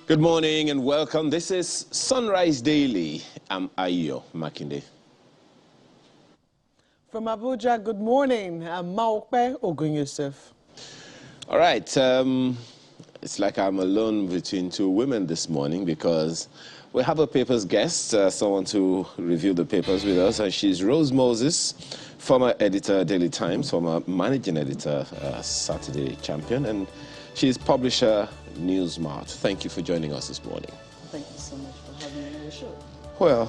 Good morning and welcome. This is Sunrise Daily. I'm Ayo Makinde. From Abuja, good morning. I'm Maokpe Ogunyusuf. All right. It's like I'm alone between two women this morning because we have a papers guest, someone to review the papers with us, and she's Rose Moses, former editor, Daily Times, former managing editor, Saturday Champion, and she's publisher, Newsmart. Thank you for joining us this morning. Thank you so much for having me on the show. Well,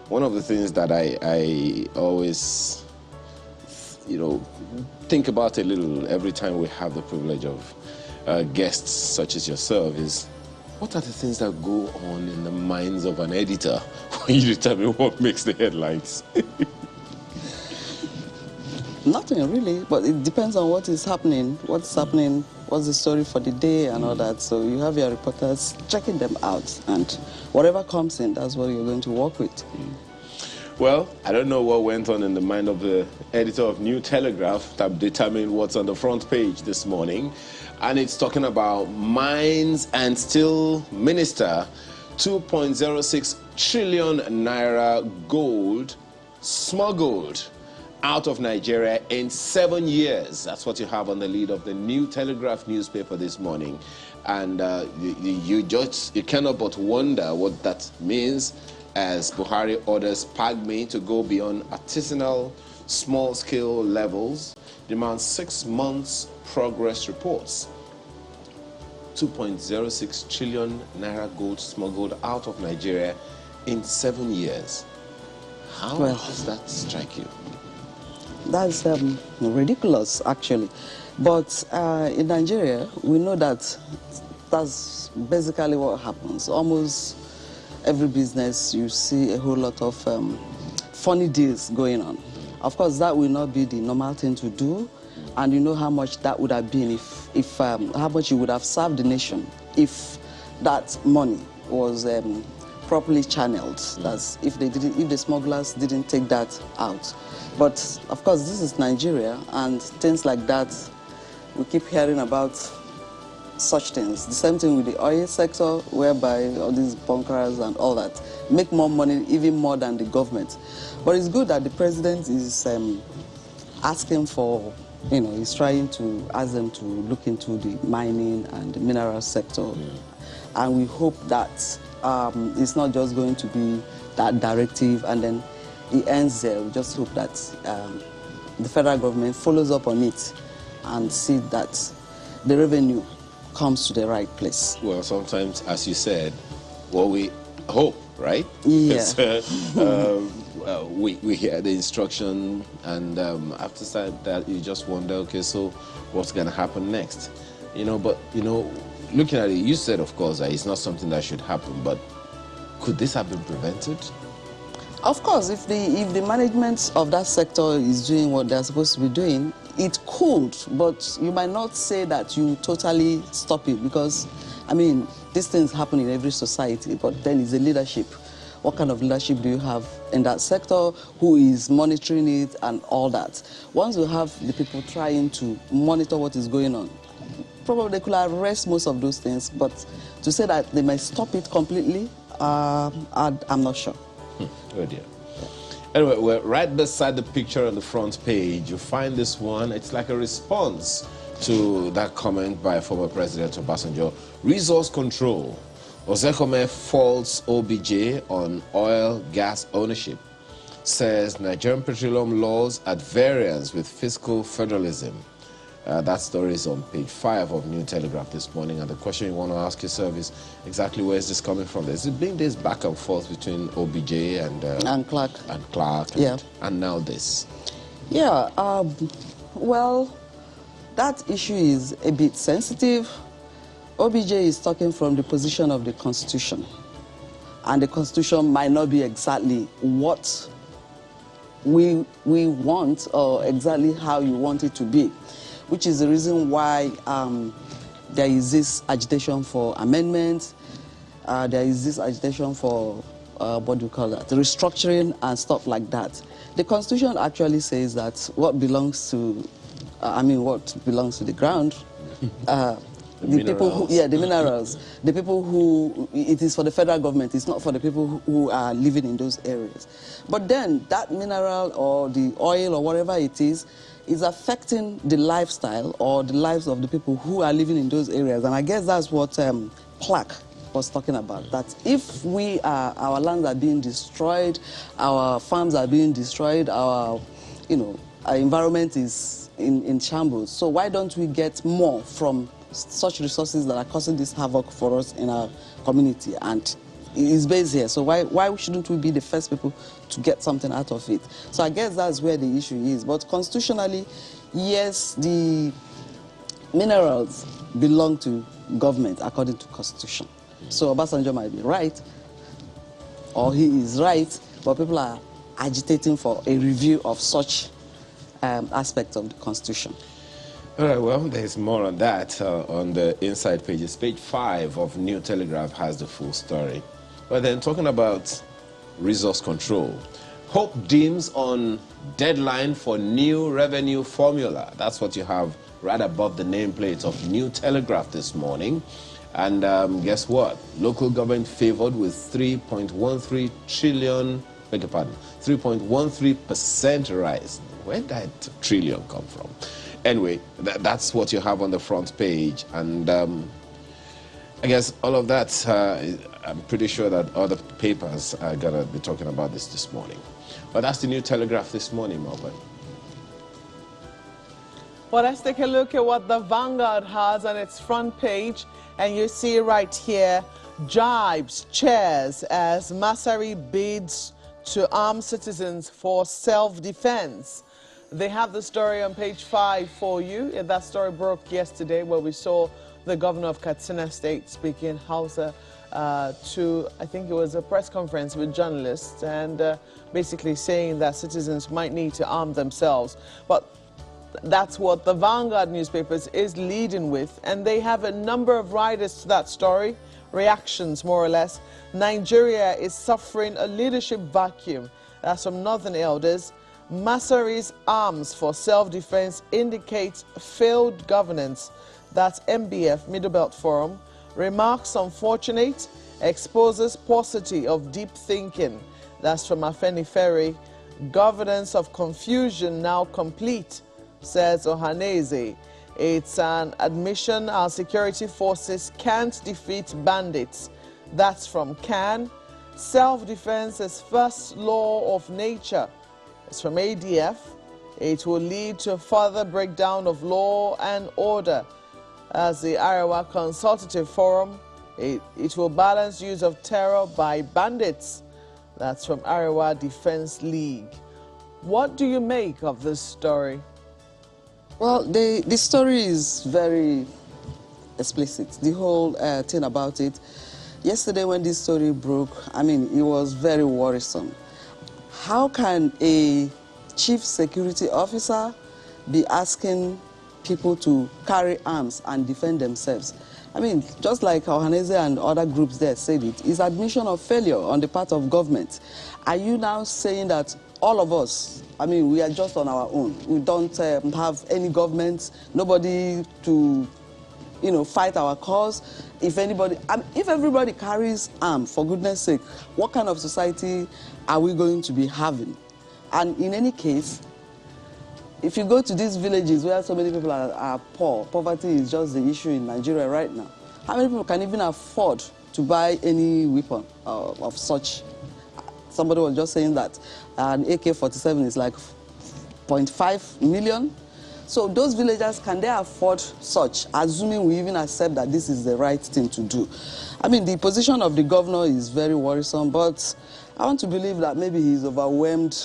one of the things that I always, think about a little every time we have the privilege of guests such as yourself is, what are the things that go on in the minds of an editor when you determine what makes the headlines? Nothing really, but it depends on what is happening, what's the story for the day and all that. So you have your reporters checking them out, and whatever comes in, that's what you're going to work with. Well, I don't know what went on in the mind of the editor of New Telegraph that determined what's on the front page this morning. And it's talking about Mines and Steel Minister, 2.06 trillion naira gold smuggled out of Nigeria in 7 years. That's what you have on the lead of the New Telegraph newspaper this morning. And you cannot but wonder what that means as Buhari orders PAGMI to go beyond artisanal, small-scale levels, demands 6 months progress reports. 2.06 trillion naira gold smuggled out of Nigeria in 7 years. How does that strike you? That's ridiculous, actually. But in Nigeria, we know that that's basically what happens. Almost every business, you see a whole lot of funny deals going on. Of course, that will not be the normal thing to do, and you know how much that would have been if how much it would have served the nation if that money was properly channeled. That's if the smugglers didn't take that out. But of course, this is Nigeria, and things like that, we keep hearing about such things. The same thing with the oil sector, whereby all these bunkers and all that make more money, even more than the government. But it's good that the president is asking for, he's trying to ask them to look into the mining and the mineral sector. And we hope that it's not just going to be that directive and then it ends there. We just hope that the federal government follows up on it and see that the revenue comes to the right place. Well, sometimes, as you said, well, we hope, right? Yeah. We hear the instruction, and after that, you just wonder, okay, so what's going to happen next? But looking at it, you said, of course, that it's not something that should happen, but could this have been prevented? Of course, if the management of that sector is doing what they're supposed to be doing, it could, but you might not say that you totally stop it because, these things happen in every society, but then it's the leadership. What kind of leadership do you have in that sector? Who is monitoring it and all that? Once you have the people trying to monitor what is going on, probably they could arrest most of those things, but to say that they might stop it completely, I'm not sure. Oh dear. Anyway, we're right beside the picture on the front page. You find this one. It's like a response to that comment by former President Obasanjo. Resource control. Ozekome faults OBJ on oil, gas ownership. Says Nigerian petroleum laws at variance with fiscal federalism. That story is on page 5 of New Telegraph this morning, and the question you want to ask yourself is exactly where is this coming from? There's been this back and forth between OBJ and Clark. And now this. Yeah, well, that issue is a bit sensitive. OBJ is talking from the position of the Constitution, and the Constitution might not be exactly what we want or exactly how you want it to be, which is the reason why there is this agitation for amendments, there is this agitation for, what do you call that, restructuring and stuff like that. The Constitution actually says that what belongs to, what belongs to the ground the people who, yeah, the minerals, the people who, it is for the federal government, it's not for the people who are living in those areas. But then that mineral or the oil or whatever it is affecting the lifestyle or the lives of the people who are living in those areas. And I guess that's what Clark was talking about, that if our lands are being destroyed, our farms are being destroyed, our environment is in shambles, so why don't we get more from such resources that are causing this havoc for us in our community? And it's based here, so why shouldn't we be the first people to get something out of it? So I guess that's where the issue is. But constitutionally, yes, the minerals belong to government according to constitution. So Obasanjo might be right, or he is right, but people are agitating for a review of such aspects of the constitution. All right, well, there's more on that on the inside pages. Page 5 of New Telegraph has the full story. But then talking about resource control, hope dims on deadline for new revenue formula. That's what you have right above the nameplate of New Telegraph this morning. And guess what? Local government favored with 3.13 trillion, beg your pardon, 3.13% rise. Where did that trillion come from? Anyway, that's what you have on the front page. And I guess all of that, I'm pretty sure that other papers are going to be talking about this morning. But that's the New Telegraph this morning, Melbourne. Well, let's take a look at what the Vanguard has on its front page. And you see right here, jibes, chairs as Masari bids to arm citizens for self-defense. They have the story on page 5 for you. That story broke yesterday where we saw the governor of Katsina State speaking Hausa to, I think it was a press conference with journalists, and basically saying that citizens might need to arm themselves. But that's what the Vanguard newspapers is leading with, and they have a number of riders to that story, reactions more or less. Nigeria is suffering a leadership vacuum. That's from Northern Elders. Masari's arms for self-defense indicates failed governance. That's MBF, Middle Belt Forum. Remarks unfortunate, exposes paucity of deep thinking. That's from Afeni Ferry. Governance of confusion now complete, says Ohaneze. It's an admission our security forces can't defeat bandits. That's from CAN. Self-defense is first law of nature. It's from ADF. It will lead to a further breakdown of law and order. As the Arawa Consultative Forum, it will balance use of terror by bandits. That's from Arawa Defense League. What do you make of this story? Well, the story is very explicit. The whole thing about it. Yesterday when this story broke, I mean, it was very worrisome. How can a chief security officer be asking people to carry arms and defend themselves? I mean, just like Ohaneze and other groups there said it, is admission of failure on the part of government. Are you now saying that all of us, I mean, we are just on our own? We don't have any government, nobody to, fight our cause. If everybody carries arms, for goodness sake, what kind of society are we going to be having? And in any case, if you go to these villages where so many people are poor, poverty is just the issue in Nigeria right now. How many people can even afford to buy any weapon of such? Somebody was just saying that an AK-47 is like 0.5 million. So those villagers, can they afford such, assuming we even accept that this is the right thing to do? I mean, the position of the governor is very worrisome, but I want to believe that maybe he's overwhelmed.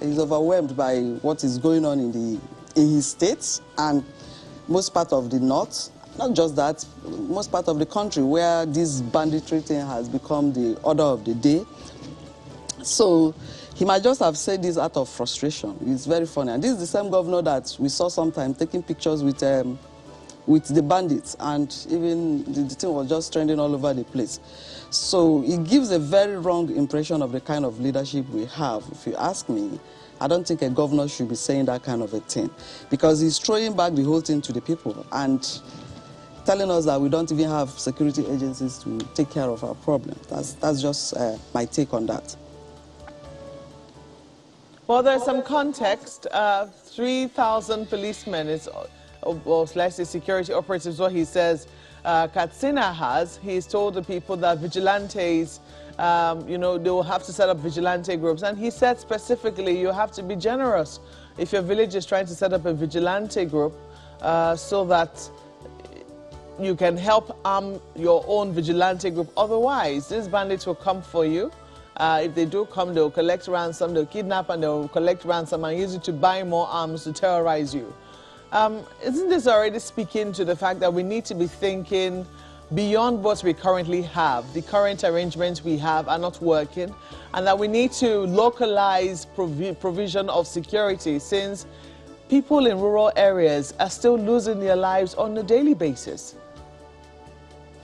He's overwhelmed by what is going on in his states and most part of the north. Not just that, most part of the country where this banditry thing has become the order of the day. So he might just have said this out of frustration. It's very funny. And this is the same governor that we saw sometimes taking pictures with the bandits, and even the thing was just trending all over the place. So it gives a very wrong impression of the kind of leadership we have. If you ask me, I don't think a governor should be saying that kind of a thing, because he's throwing back the whole thing to the people. And telling us that we don't even have security agencies to take care of our problems. That's just my take on that. Well, there's some context. 3,000 policemen is, well, let's say security operatives, what he says Katsina has. He's told the people that vigilantes, you know, they will have to set up vigilante groups. And he said specifically, you have to be generous if your village is trying to set up a vigilante group so that you can help arm your own vigilante group. Otherwise, these bandits will come for you. If they do come, they'll collect ransom, they'll kidnap and they'll collect ransom and use it to buy more arms to terrorize you. Isn't this already speaking to the fact that we need to be thinking beyond what we currently have? The current arrangements we have are not working, and that we need to localize provision of security, since people in rural areas are still losing their lives on a daily basis.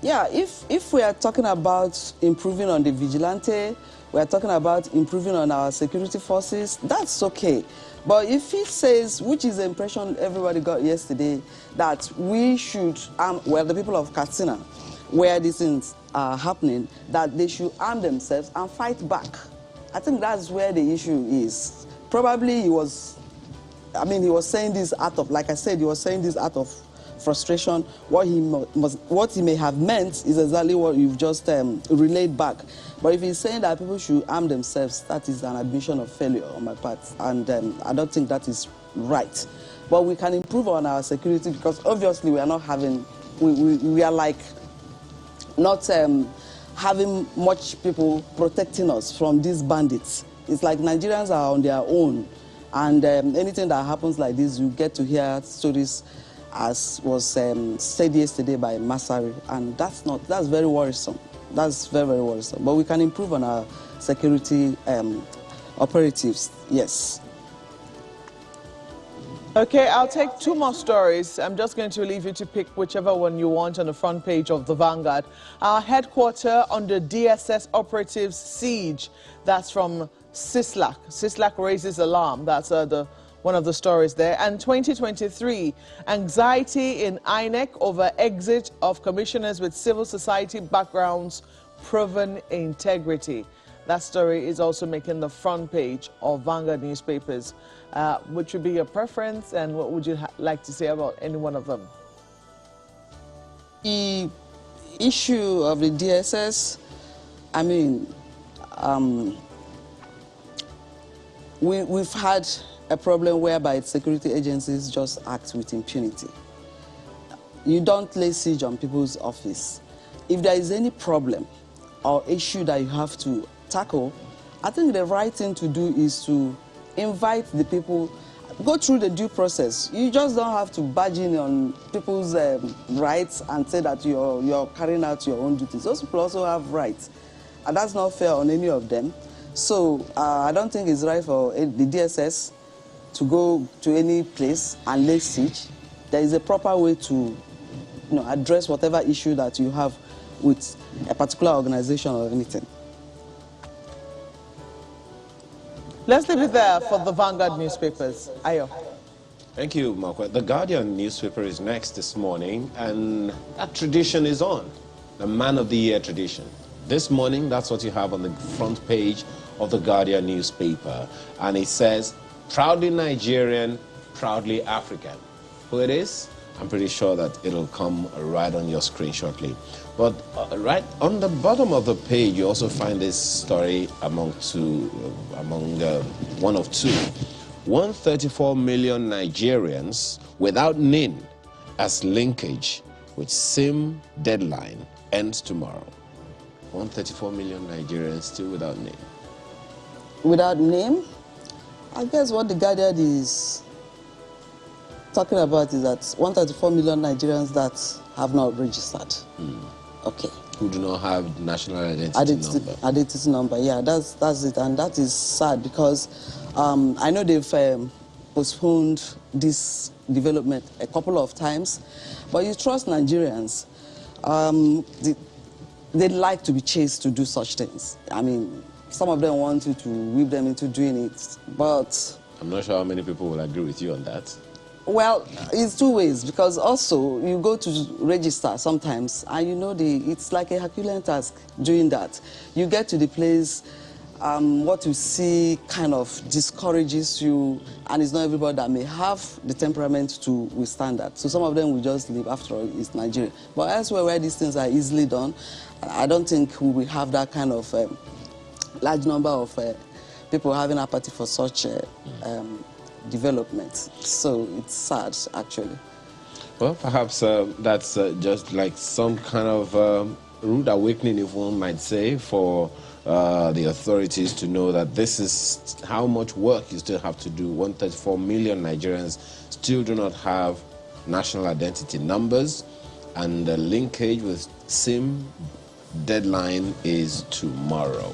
Yeah, if we are talking about improving on the vigilante, we are talking about improving on our security forces, that's okay. But if he says, which is the impression everybody got yesterday, that we should well, the people of Katsina, where these things are happening, that they should arm themselves and fight back. I think that's where the issue is. Probably he was saying this out of, like I said, he was saying this out of frustration. What he may have meant is exactly what you've just relayed back. But if he's saying that people should arm themselves, that is an admission of failure on my part, and I don't think that is right. But we can improve on our security, because obviously we are not having, we are like not having much people protecting us from these bandits. It's like Nigerians are on their own, and anything that happens like this, you get to hear stories, as was said yesterday by Masari, and that's very worrisome. That's very, very worrisome. But we can improve on our security operatives, yes. Okay, I'll take two more stories. I'm just going to leave you to pick whichever one you want on the front page of the Vanguard. Our headquarters under DSS operatives siege. That's from Sislak. Sislak raises alarm. That's one of the stories there. And 2023, anxiety in INEC over exit of commissioners with civil society backgrounds, proven integrity. That story is also making the front page of Vanguard newspapers. Which would be your preference, and what would you like to say about any one of them? The issue of the DSS, I mean, we've had a problem whereby security agencies just act with impunity. You don't lay siege on people's office. If there is any problem or issue that you have to tackle, I think the right thing to do is to invite the people, go through the due process. You just don't have to barge in on people's rights and say that you're carrying out your own duties. Those people also have rights, and that's not fair on any of them. So I don't think it's right for the DSS to go to any place and lay siege. There is a proper way to address whatever issue that you have with a particular organization or anything. Let's leave it there for the Vanguard newspapers. Ayo. Thank you, Marquette. The Guardian newspaper is next this morning, and that tradition is on. The Man of the Year tradition. This morning, that's what you have on the front page of the Guardian newspaper. And it says, proudly Nigerian, proudly African. Who it is? I'm pretty sure that it'll come right on your screen shortly. But right on the bottom of the page, you also find this story among one of two. 134 million Nigerians without NIN as linkage with SIM deadline ends tomorrow. 134 million Nigerians still without NIN. Without name? I guess what the Guardian is talking about is that 134 million Nigerians that have not registered. Okay. Who do not have national identity number. Yeah, that's it, and that is sad because I know they've postponed this development a couple of times, but you trust Nigerians. They like to be chased to do such things. I mean, some of them want you to whip them into doing it, but I'm not sure how many people will agree with you on that. Well, it's two ways, because also you go to register sometimes and you know it's like a Herculean task doing that. You get to the place, what you see kind of discourages you, and it's not everybody that may have the temperament to withstand that. So some of them will just leave. After all, it's Nigeria. But elsewhere where these things are easily done, I don't think we will have that kind of large number of people having apathy for such development. So it's sad, actually. Well, perhaps that's just like some kind of rude awakening, if one might say, for the authorities to know that this is how much work you still have to do. 134 million Nigerians still do not have national identity numbers, and the linkage with SIM deadline is tomorrow.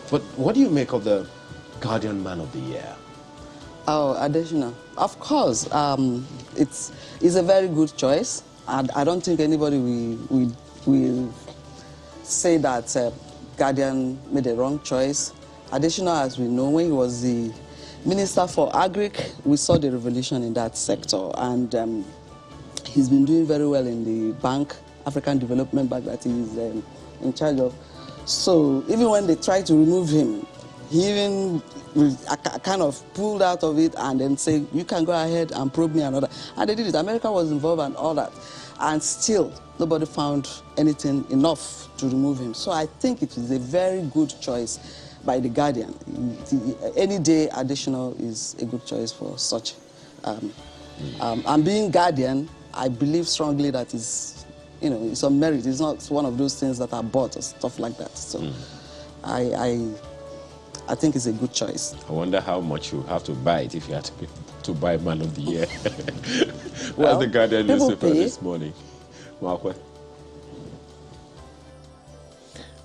But what do you make of the Guardian Man of the Year? Oh, additional. Of course, it's a very good choice. And I don't think anybody will say that Guardian made a wrong choice. Additional, as we know, when he was the Minister for Agric, we saw the revolution in that sector. And he's been doing very well in the bank, African Development Bank, that he's in charge of. So even when they tried to remove him, he even kind of pulled out of it and then say, you can go ahead and probe me and all that. And they did it. America was involved and all that. And still, nobody found anything enough to remove him. So I think it is a very good choice by the Guardian. Any day additional is a good choice for such. And being Guardian, I believe strongly that is, you know, it's on merit. It's not one of those things that are bought or stuff like that. So I think it's a good choice. I wonder how much you have to buy it if you had to buy Man of the Year. Well, that's the Guardian newspaper this morning. Marquette.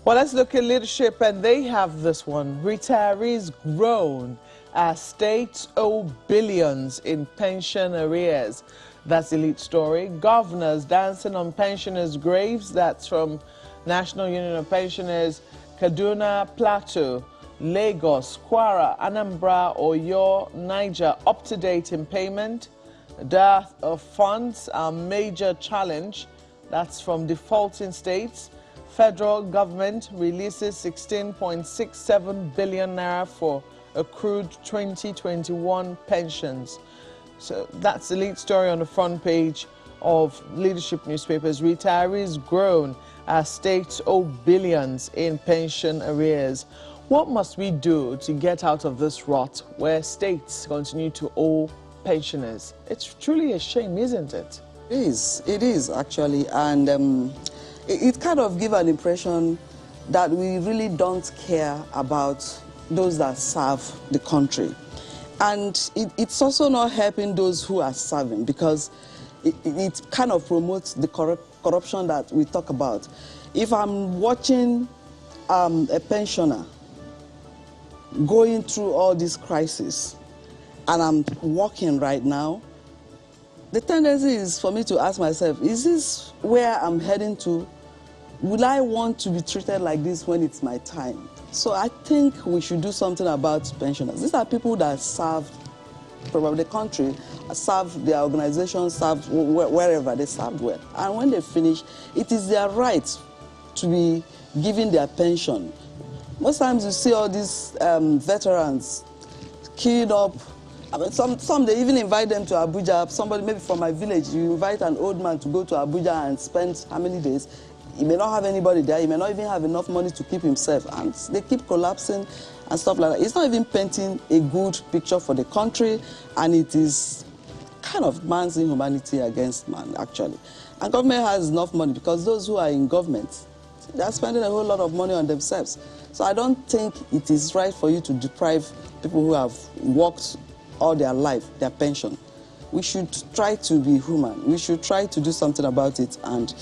Well, let's look at leadership, and they have this one. Retirees groan as states owe billions in pension arrears. That's the lead story. Governors dancing on pensioners' graves. That's from National Union of Pensioners, Kaduna, Plateau, Lagos, Kwara, Anambra, Oyo, Niger, up to date in payment. Dearth of funds, a major challenge. That's from defaulting states. Federal government releases 16.67 billion naira for accrued 2021 pensions. So that's the lead story on the front page of leadership newspapers. Retirees groan as states owe billions in pension arrears. What must we do to get out of this rot where states continue to owe pensioners? It's truly a shame, isn't it? It is actually, and it kind of gives an impression that we really don't care about those that serve the country. And it's also not helping those who are serving, because it kind of promotes the corruption that we talk about. If I'm watching a pensioner going through all this crisis, and I'm working right now, the tendency is for me to ask myself, is this where I'm heading to? Will I want to be treated like this when it's my time? So I think we should do something about pensioners. These are people that serve probably the country, serve their organization, serve wherever they served well. And when they finish, it is their right to be given their pension. Most times you see all these veterans queued up. I mean, some they even invite them to Abuja. Somebody maybe from my village, you invite an old man to go to Abuja and spend how many days? He may not have anybody there. He may not even have enough money to keep himself. And they keep collapsing and stuff like that. It's not even painting a good picture for the country. And it is kind of man's inhumanity against man, actually. And government has enough money, because those who are in government, they're spending a whole lot of money on themselves. So I don't think it is right for you to deprive people who have worked all their life, their pension. We should try to be human. We should try to do something about it and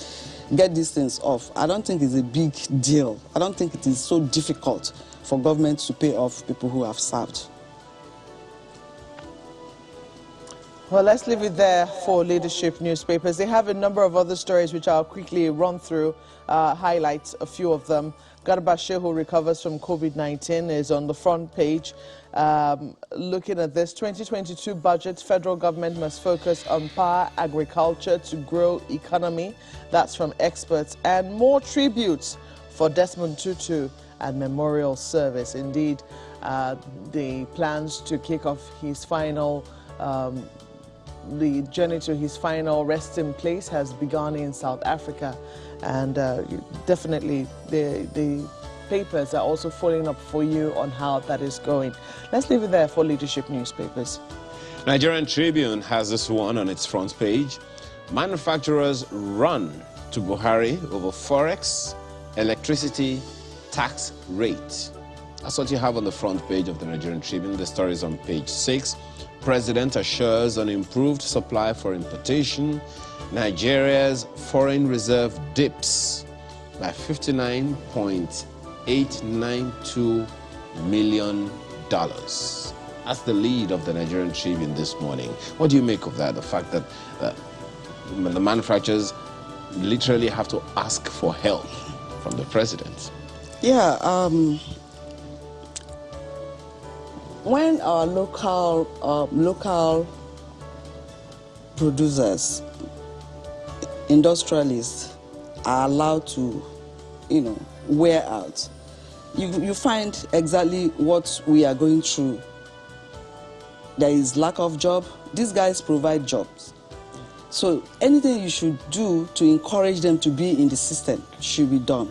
get these things off. I don't think it's a big deal. I don't think it is so difficult for government to pay off people who have served. Well, let's leave it there for leadership newspapers. They have a number of other stories which I'll quickly run through, highlight a few of them. Garba Shehu recovers from COVID-19 is on the front page. Looking at this 2022 budget, federal government must focus on power agriculture to grow economy. That's from experts. And more tributes for Desmond Tutu and memorial service. Indeed, the plans to kick off his final the journey to his final resting place has begun in South Africa, and definitely the papers are also following up for you on how that is going. Let's leave it there for leadership newspapers. Nigerian Tribune has this one on its front page. Manufacturers run to Buhari over forex, electricity, tax rate. That's what you have on the front page of the Nigerian Tribune. The story is on page 6. President assures on improved supply for importation. Nigeria's foreign reserve dips by $59.892 million. That's the lead of the Nigerian Tribune this morning. What do you make of that? The fact that the manufacturers literally have to ask for help from the president. Yeah, when our local producers, industrialists are allowed to, wear out, you find exactly what we are going through. There is lack of job. These guys provide jobs. So anything you should do to encourage them to be in the system should be done.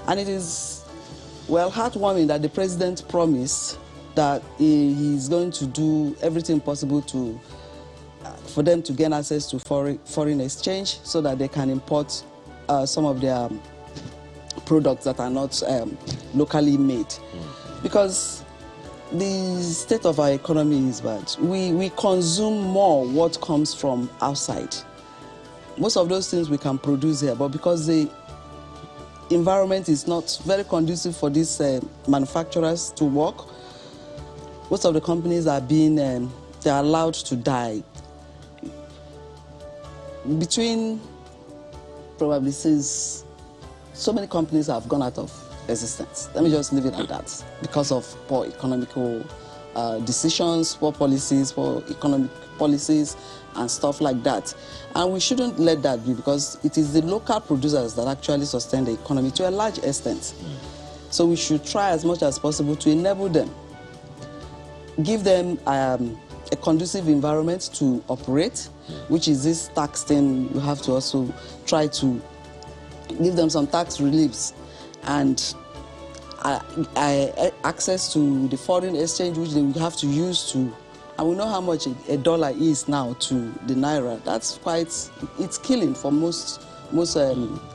And it is, well, heartwarming that the president promised that he's going to do everything possible for them to gain access to foreign exchange so that they can import some of their products that are not locally made. Because the state of our economy is bad. We consume more what comes from outside. Most of those things we can produce here, but because the environment is not very conducive for these manufacturers to work, most of the companies are being, they're allowed to die. Between, probably since, so many companies have gone out of existence. Let me just leave it at that. Because of poor economical decisions, poor policies, poor economic policies, and stuff like that. And we shouldn't let that be, because it is the local producers that actually sustain the economy to a large extent. So we should try as much as possible to enable them, give them a conducive environment to operate, which is this tax thing. You have to also try to give them some tax reliefs and access to the foreign exchange, which they will have to use to, and we know how much a dollar is now to the naira. That's quite, it's killing for most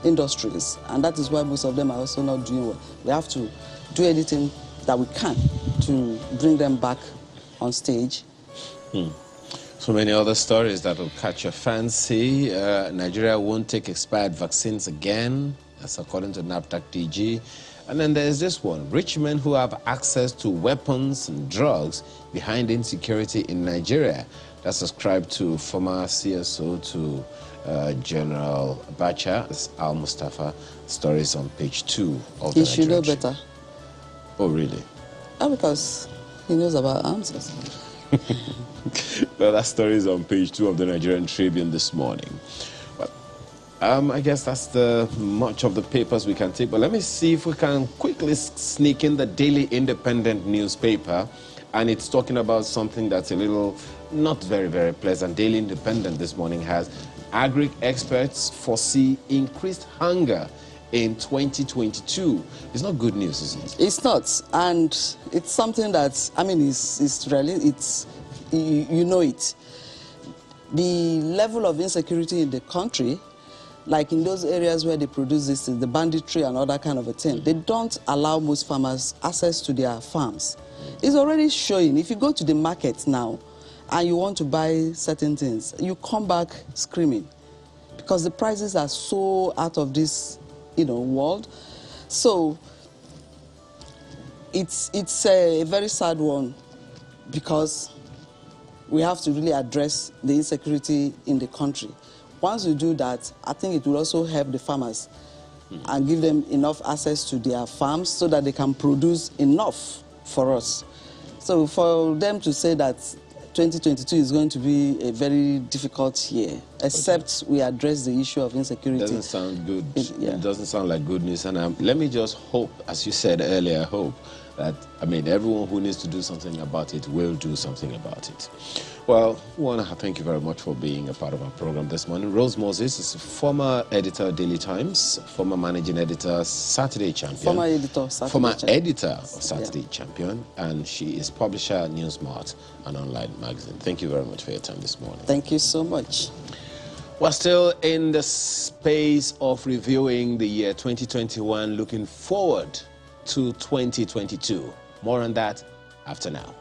industries, and that is why most of them are also not doing well. We have to do anything that we can to bring them back on stage. So many other stories that will catch your fancy. Nigeria won't take expired vaccines again. That's according to NAFDAC DG. And then there's this one. Rich men who have access to weapons and drugs behind insecurity in Nigeria. That's ascribed to former CSO to General Abacha. That's Al Mustafa. Stories on page 2 of the He should know better. Oh, really? Because he knows about arms. Well, that story is on page 2 of the Nigerian Tribune this morning. Well, I guess that's much of the papers we can take. But let me see if we can quickly sneak in the Daily Independent newspaper. And it's talking about something that's a little not very, very pleasant. Daily Independent this morning has agri experts foresee increased hunger in 2022. It's not good news, is it? It's not, and it's something that, I mean, it's really, it's, you know it. The level of insecurity in the country, like in those areas where they produce this, the banditry and other kind of a thing, they don't allow most farmers access to their farms. It's already showing. If you go to the market now and you want to buy certain things, you come back screaming because the prices are so out of this world. So it's a very sad one, because we have to really address the insecurity in the country. Once we do that, I think it will also help the farmers and give them enough access to their farms so that they can produce enough for us. So for them to say that 2022 is going to be a very difficult year, except we address the issue of insecurity. Doesn't sound good. It doesn't sound like good news. And let me just hope, as you said earlier, hope that, I mean, everyone who needs to do something about it will do something about it. Well, we want to thank you very much for being a part of our program this morning. Rose Moses is former editor, Daily Times, former managing editor, Saturday Champion. Former editor, Saturday Former Champion. editor of Saturday Champion, and she is publisher, Newsmart, an online magazine. Thank you very much for your time this morning. Thank you so much. We're still in the space of reviewing the year 2021, looking forward to 2022. More on that after now.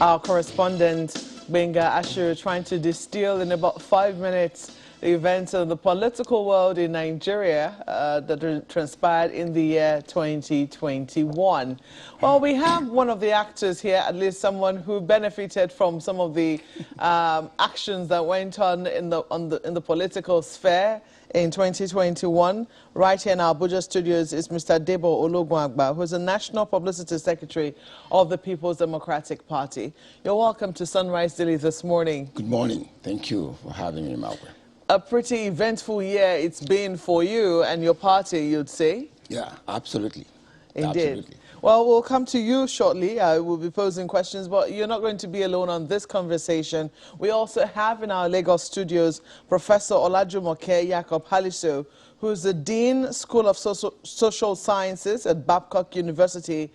Our correspondent, Benga Asher, trying to distill in about 5 minutes the events of the political world in Nigeria that transpired in the year 2021. Well, we have one of the actors here, at least someone who benefited from some of the actions that went on in the political sphere in 2021. Right here in our Abuja studios is Mr. Debo Ologunagba, who is the National Publicity Secretary of the People's Democratic Party. You're welcome to Sunrise Daily this morning. Good morning. Thank you for having me, Malcolm. A pretty eventful year it's been for you and your party, you'd say? Yeah, absolutely. Indeed. Absolutely. Well, we'll come to you shortly. I will be posing questions, but you're not going to be alone on this conversation. We also have in our Lagos studios Professor Olajumoke Yakob Haliso, who is the Dean, School of Social Sciences at Babcock University,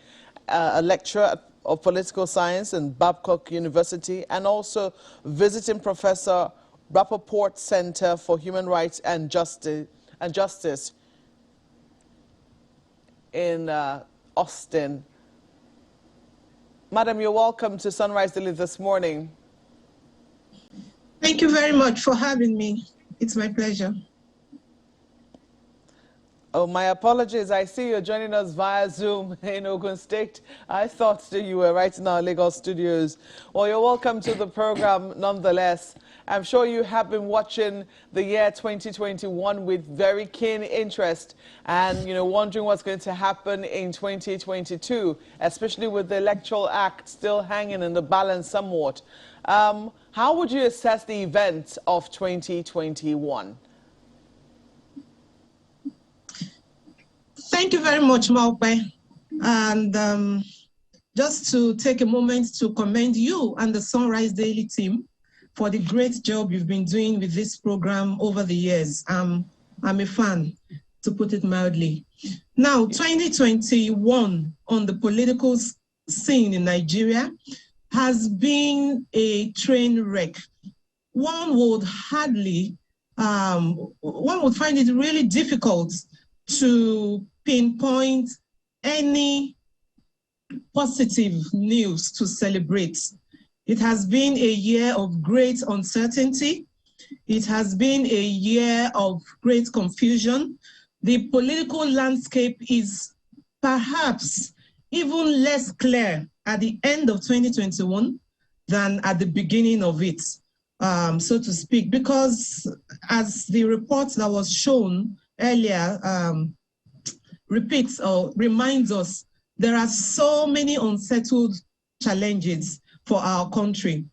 a lecturer of political science in Babcock University, and also visiting professor, Rappaport Center for Human Rights and Justice in Austin. Madam, you're welcome to Sunrise Daily this morning. Thank you very much for having me. It's my pleasure. Oh, my apologies. I see you're joining us via Zoom in Ogun State. I thought that you were right in our Lagos studios. Well, you're welcome to the program nonetheless. I'm sure you have been watching the year 2021 with very keen interest and, wondering what's going to happen in 2022, especially with the Electoral Act still hanging in the balance somewhat. How would you assess the events of 2021? Thank you very much, Maupe. And just to take a moment to commend you and the Sunrise Daily team for the great job you've been doing with this program over the years. I'm a fan, to put it mildly. Now, 2021 on the political scene in Nigeria has been a train wreck. One would find it really difficult to pinpoint any positive news to celebrate. It has been a year of great uncertainty. It has been a year of great confusion. The political landscape is perhaps even less clear at the end of 2021 than at the beginning of it, so to speak, because as the report that was shown earlier repeats or reminds us, there are so many unsettled challenges for our country,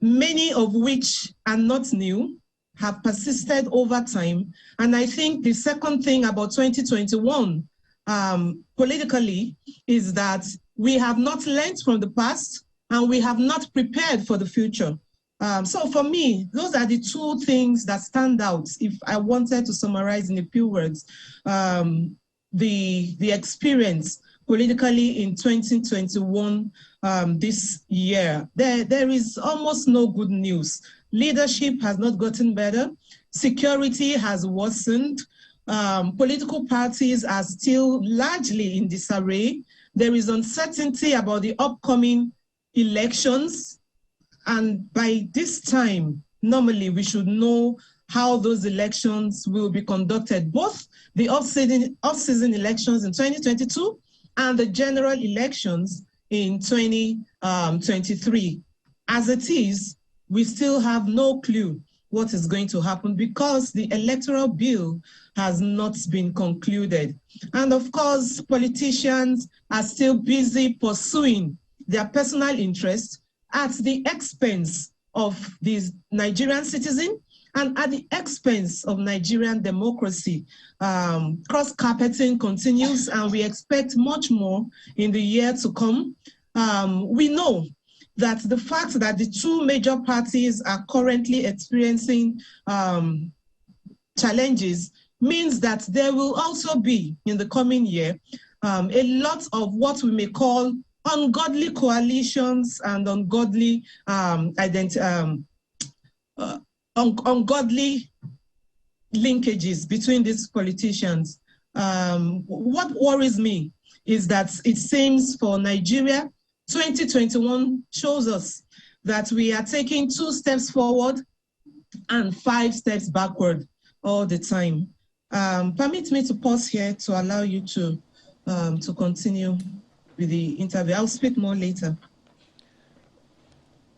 many of which are not new, have persisted over time. And I think the second thing about 2021 politically is that we have not learned from the past and we have not prepared for the future. So for me, those are the two things that stand out. If I wanted to summarize in a few words, the experience politically in 2021 this year. There is almost no good news. Leadership has not gotten better. Security has worsened. Political parties are still largely in disarray. There is uncertainty about the upcoming elections. And by this time, normally we should know how those elections will be conducted, both the off-season elections in 2022 and the general elections in 2023. As it is, we still have no clue what is going to happen because the electoral bill has not been concluded. And of course, politicians are still busy pursuing their personal interests at the expense of these Nigerian citizens and at the expense of Nigerian democracy. Cross-carpeting continues, and we expect much more in the year to come. We know that the fact that the two major parties are currently experiencing challenges means that there will also be, in the coming year, a lot of what we may call ungodly coalitions and ungodly ungodly linkages between these politicians. What worries me is that it seems for Nigeria, 2021 shows us that we are taking 2 steps forward and 5 steps backward all the time. Permit me to pause here to allow you to continue with the interview. I'll speak more later.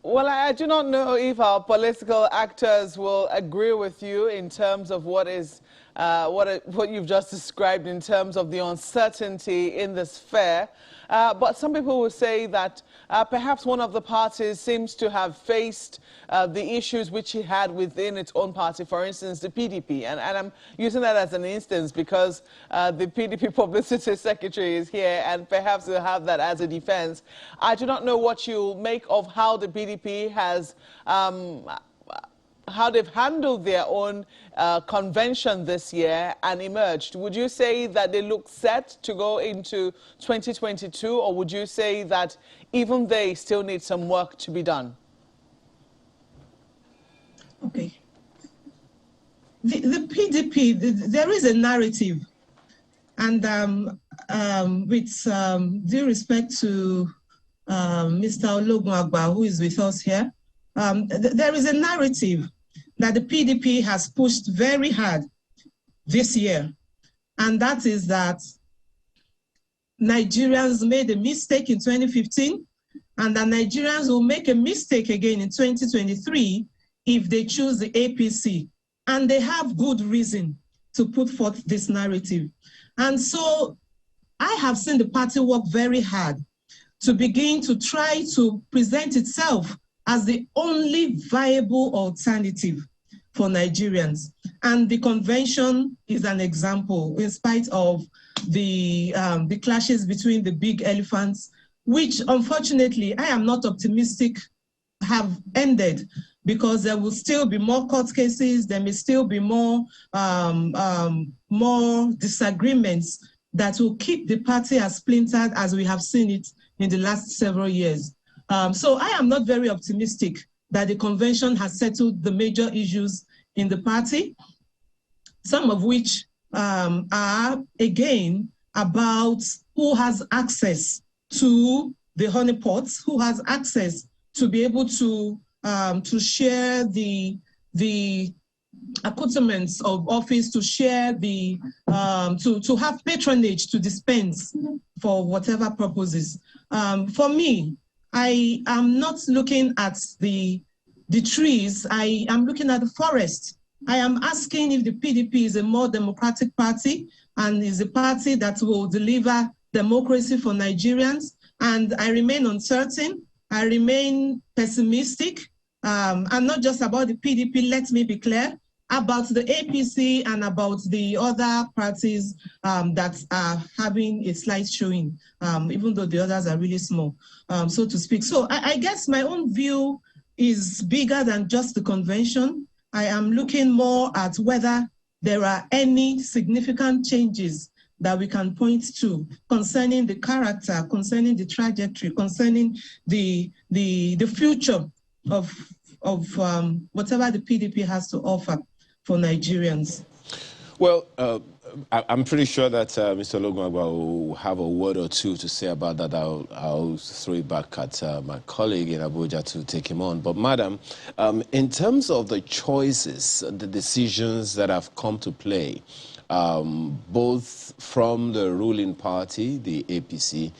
Well, I do not know if our political actors will agree with you in terms of what you've just described in terms of the uncertainty in this fair. But some people will say that perhaps one of the parties seems to have faced the issues which it had within its own party, for instance, the PDP. And I'm using that as an instance because the PDP publicity secretary is here and perhaps they'll have that as a defense. I do not know what you make of how the PDP has how they've handled their own convention this year and emerged. Would you say that they look set to go into 2022, or would you say that even they still need some work to be done? Okay. The PDP, there is a narrative, and with due respect to Mr. Ologunagba, who is with us here, there is a narrative that the PDP has pushed very hard this year, and that is that Nigerians made a mistake in 2015, and that Nigerians will make a mistake again in 2023 if they choose the APC. And they have good reason to put forth this narrative. And so I have seen the party work very hard to begin to try to present itself as the only viable alternative for Nigerians. And the convention is an example, in spite of the clashes between the big elephants, which unfortunately I am not optimistic have ended, because there will still be more court cases, there may still be more disagreements that will keep the party as splintered as we have seen it in the last several years. So I am not very optimistic that the convention has settled the major issues in the party, some of which are, again, about who has access to the honeypots, who has access to be able to share the accoutrements of office, to share the, to have patronage to dispense for whatever purposes. For me, I am not looking at the trees, I am looking at the forest. I am asking if the PDP is a more democratic party and is a party that will deliver democracy for Nigerians. And I remain uncertain, I remain pessimistic, and not just about the PDP, let me be clear, about the APC and about the other parties that are having a slight showing, even though the others are really small, so to speak. So I guess my own view is bigger than just the convention. I am looking more at whether there are any significant changes that we can point to concerning the character, concerning the trajectory, concerning the future of whatever the PDP has to offer for Nigerians? Well, I'm pretty sure that Mr. Logmagba will have a word or two to say about that. I'll throw it back at my colleague in Abuja to take him on. But, Madam, in terms of the choices, the decisions that have come to play, both from the ruling party, the APC,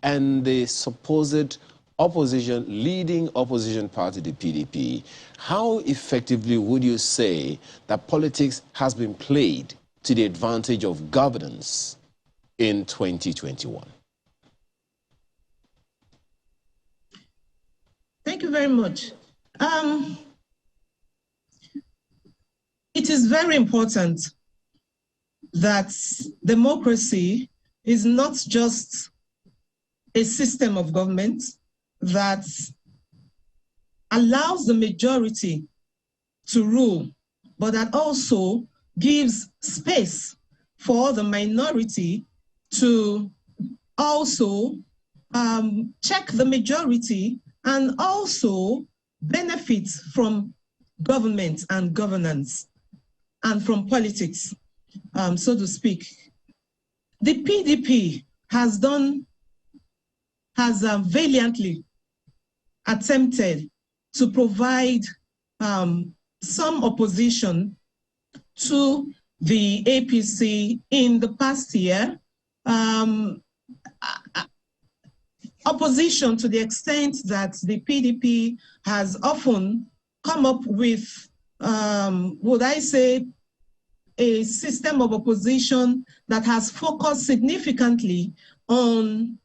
and the supposed leading opposition party, the PDP, how effectively would you say that politics has been played to the advantage of governance in 2021? Thank you very much. It is very important that democracy is not just a system of government that allows the majority to rule, but that also gives space for the minority to also check the majority and also benefit from government and governance and from politics, so to speak. The PDP has valiantly attempted to provide some opposition to the APC in the past year. Opposition to the extent that the PDP has often come up with, would I say, a system of opposition that has focused significantly on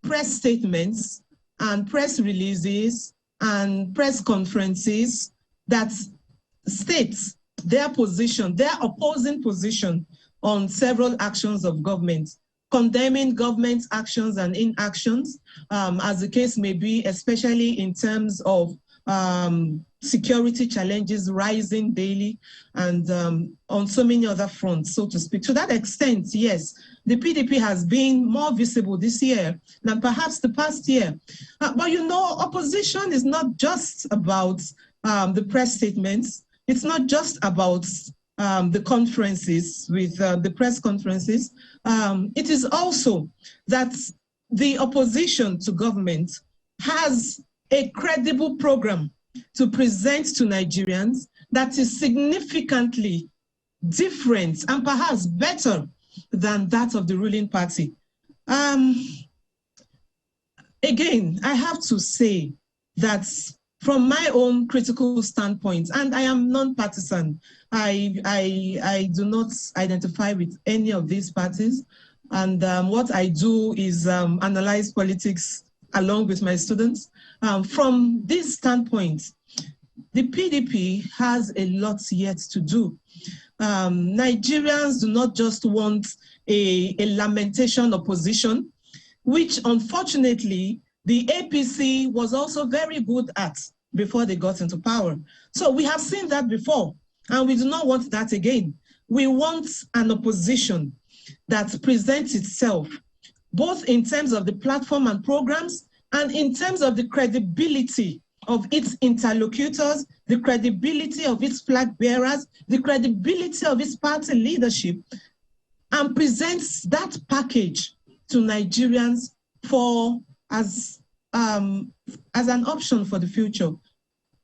press statements and press releases and press conferences that states their position, their opposing position on several actions of government, condemning government's actions and inactions, as the case may be, especially in terms of security challenges rising daily and on so many other fronts, so to speak. To that extent, yes, the PDP has been more visible this year than perhaps the past year. But you know, opposition is not just about the press statements. It's not just about the conferences with the press conferences. It is also that the opposition to government has a credible program to present to Nigerians that is significantly different and perhaps better than that of the ruling party. Again, I have to say that from my own critical standpoint, and I am non-partisan, I do not identify with any of these parties. And what I do is analyze politics along with my students. From this standpoint, the PDP has a lot yet to do. Nigerians do not just want a lamentation opposition, which unfortunately the APC was also very good at before they got into power. So we have seen that before, and we do not want that again. We want an opposition that presents itself, both in terms of the platform and programs, and in terms of the credibility of its interlocutors, the credibility of its flag bearers, the credibility of its party leadership, and presents that package to Nigerians for as an option for the future.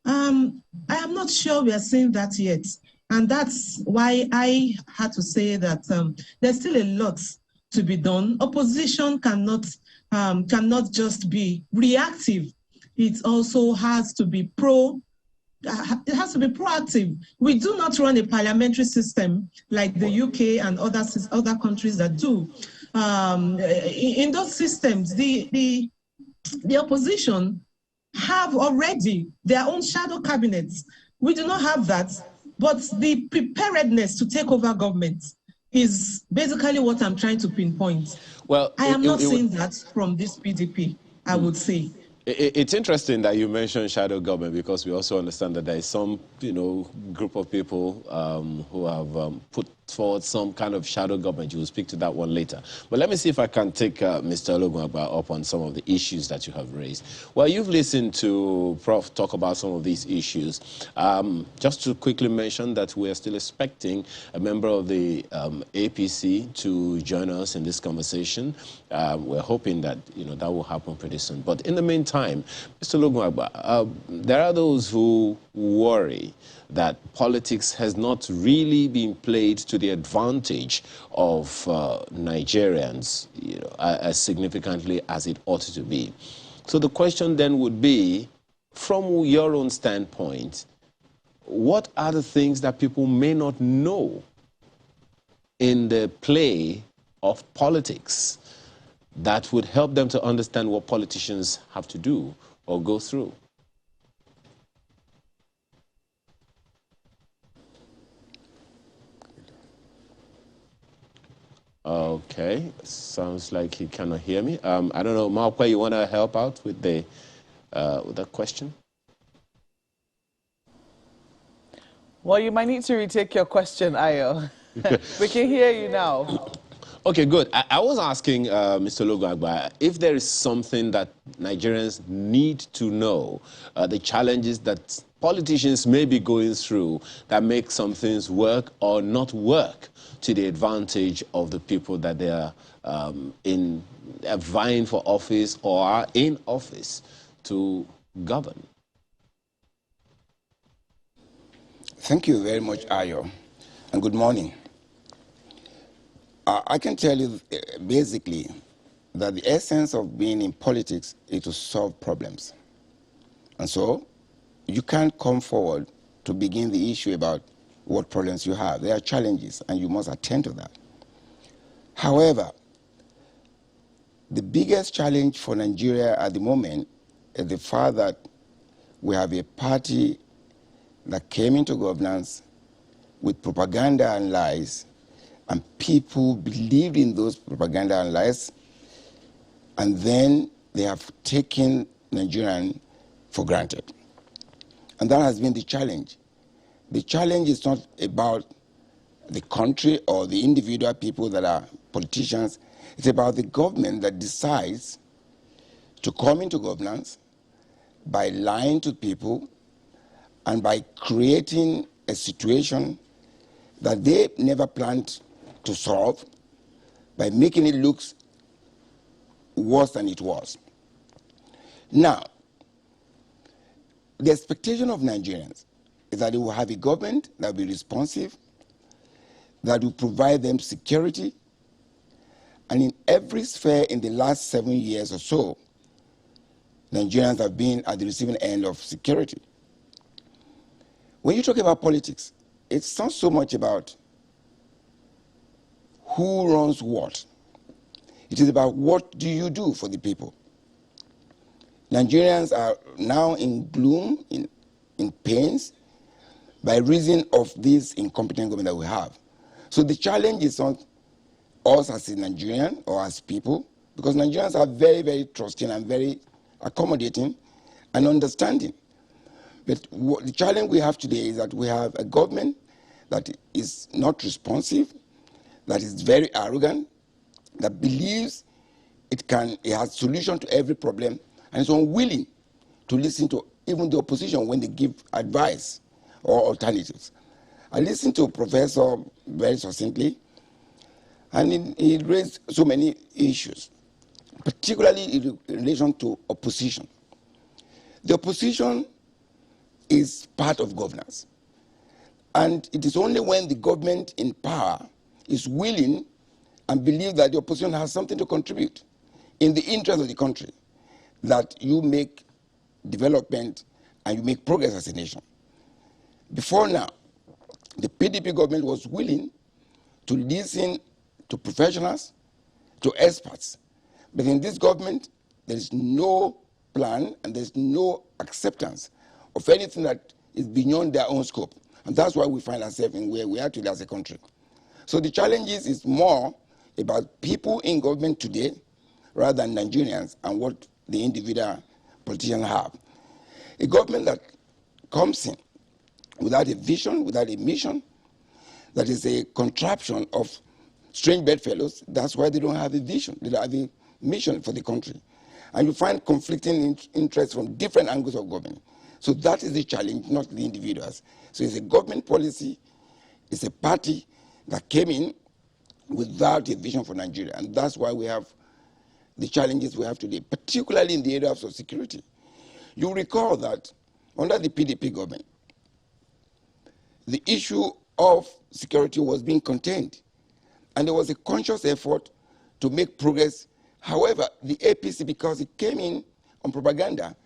I am not sure we are seeing that yet. And that's why I had to say that there's still a lot to be done. Opposition cannot just be reactive. It also has to be proactive. We do not run a parliamentary system like the UK and other countries that do. In those systems, the opposition have already their own shadow cabinets. We do not have that, but the preparedness to take over government is basically what I'm trying to pinpoint. Well, I am not seeing that from this PDP, I would say. It's interesting that you mentioned shadow government, because we also understand that there is some, group of people who have put forward some kind of shadow government. You will speak to that one later. But let me see if I can take Mr. Ologunagba up on some of the issues that you have raised. Well, you've listened to Prof talk about some of these issues. Just to quickly mention that we are still expecting a member of the APC to join us in this conversation. We're hoping that that will happen pretty soon. But in the meantime, Mr. Ologunagba, there are those who worry that politics has not really been played to the advantage of Nigerians as significantly as it ought to be. So the question then would be, from your own standpoint, what are the things that people may not know in the play of politics that would help them to understand what politicians have to do or go through? Okay, sounds like he cannot hear me. I don't know, Malpa, you want to help out with the question? Well, you might need to retake your question, Ayo. We can hear you now. Okay, good. I was asking Mr. Ologunagba if there is something that Nigerians need to know, the challenges that politicians may be going through that make some things work or not work to the advantage of the people that they are vying for office or are in office to govern. Thank you very much, Ayo, and good morning. I can tell you basically that the essence of being in politics is to solve problems. And so you can't come forward to begin the issue about what problems you have. There are challenges, and you must attend to that. However, the biggest challenge for Nigeria at the moment is the fact that we have a party that came into governance with propaganda and lies, and people believed in those propaganda and lies, and then they have taken Nigerian for granted. And that has been the challenge. The challenge is not about the country or the individual people that are politicians. It's about the government that decides to come into governance by lying to people and by creating a situation that they never planned to solve, by making it look worse than it was. Now, the expectation of Nigerians is that they will have a government that will be responsive, that will provide them security, and in every sphere in the last 7 years or so, Nigerians have been at the receiving end of security. When you talk about politics, it's not so much about who runs what. It is about what do you do for the people. Nigerians are now in gloom, in pains, by reason of this incompetent government that we have. So the challenge is not us as a Nigerian or as people, because Nigerians are very, very trusting and very accommodating and understanding. But the challenge we have today is that we have a government that is not responsive, that is very arrogant, that believes it has solution to every problem, and is unwilling to listen to even the opposition when they give advice or alternatives. I listened to Professor very succinctly, and he raised so many issues, particularly in relation to opposition. The opposition is part of governance. And it is only when the government in power is willing and believes that the opposition has something to contribute in the interest of the country that you make development and you make progress as a nation. Before now, the PDP government was willing to listen to professionals, to experts. But in this government, there is no plan and there's no acceptance of anything that is beyond their own scope. And that's why we find ourselves in where we are today as a country. So the challenges is more about people in government today rather than Nigerians and what the individual politicians have. A government that comes in without a vision, without a mission, that is a contraption of strange bedfellows. That's why they don't have a vision, they don't have a mission for the country. And you find conflicting interests from different angles of government. So that is the challenge, not the individuals. So it's a government policy, it's a party that came in without a vision for Nigeria. And that's why we have the challenges we have today, particularly in the area of security. You recall that under the PDP government, the issue of security was being contained. And there was a conscious effort to make progress. However, the APC, because it came in on propaganda,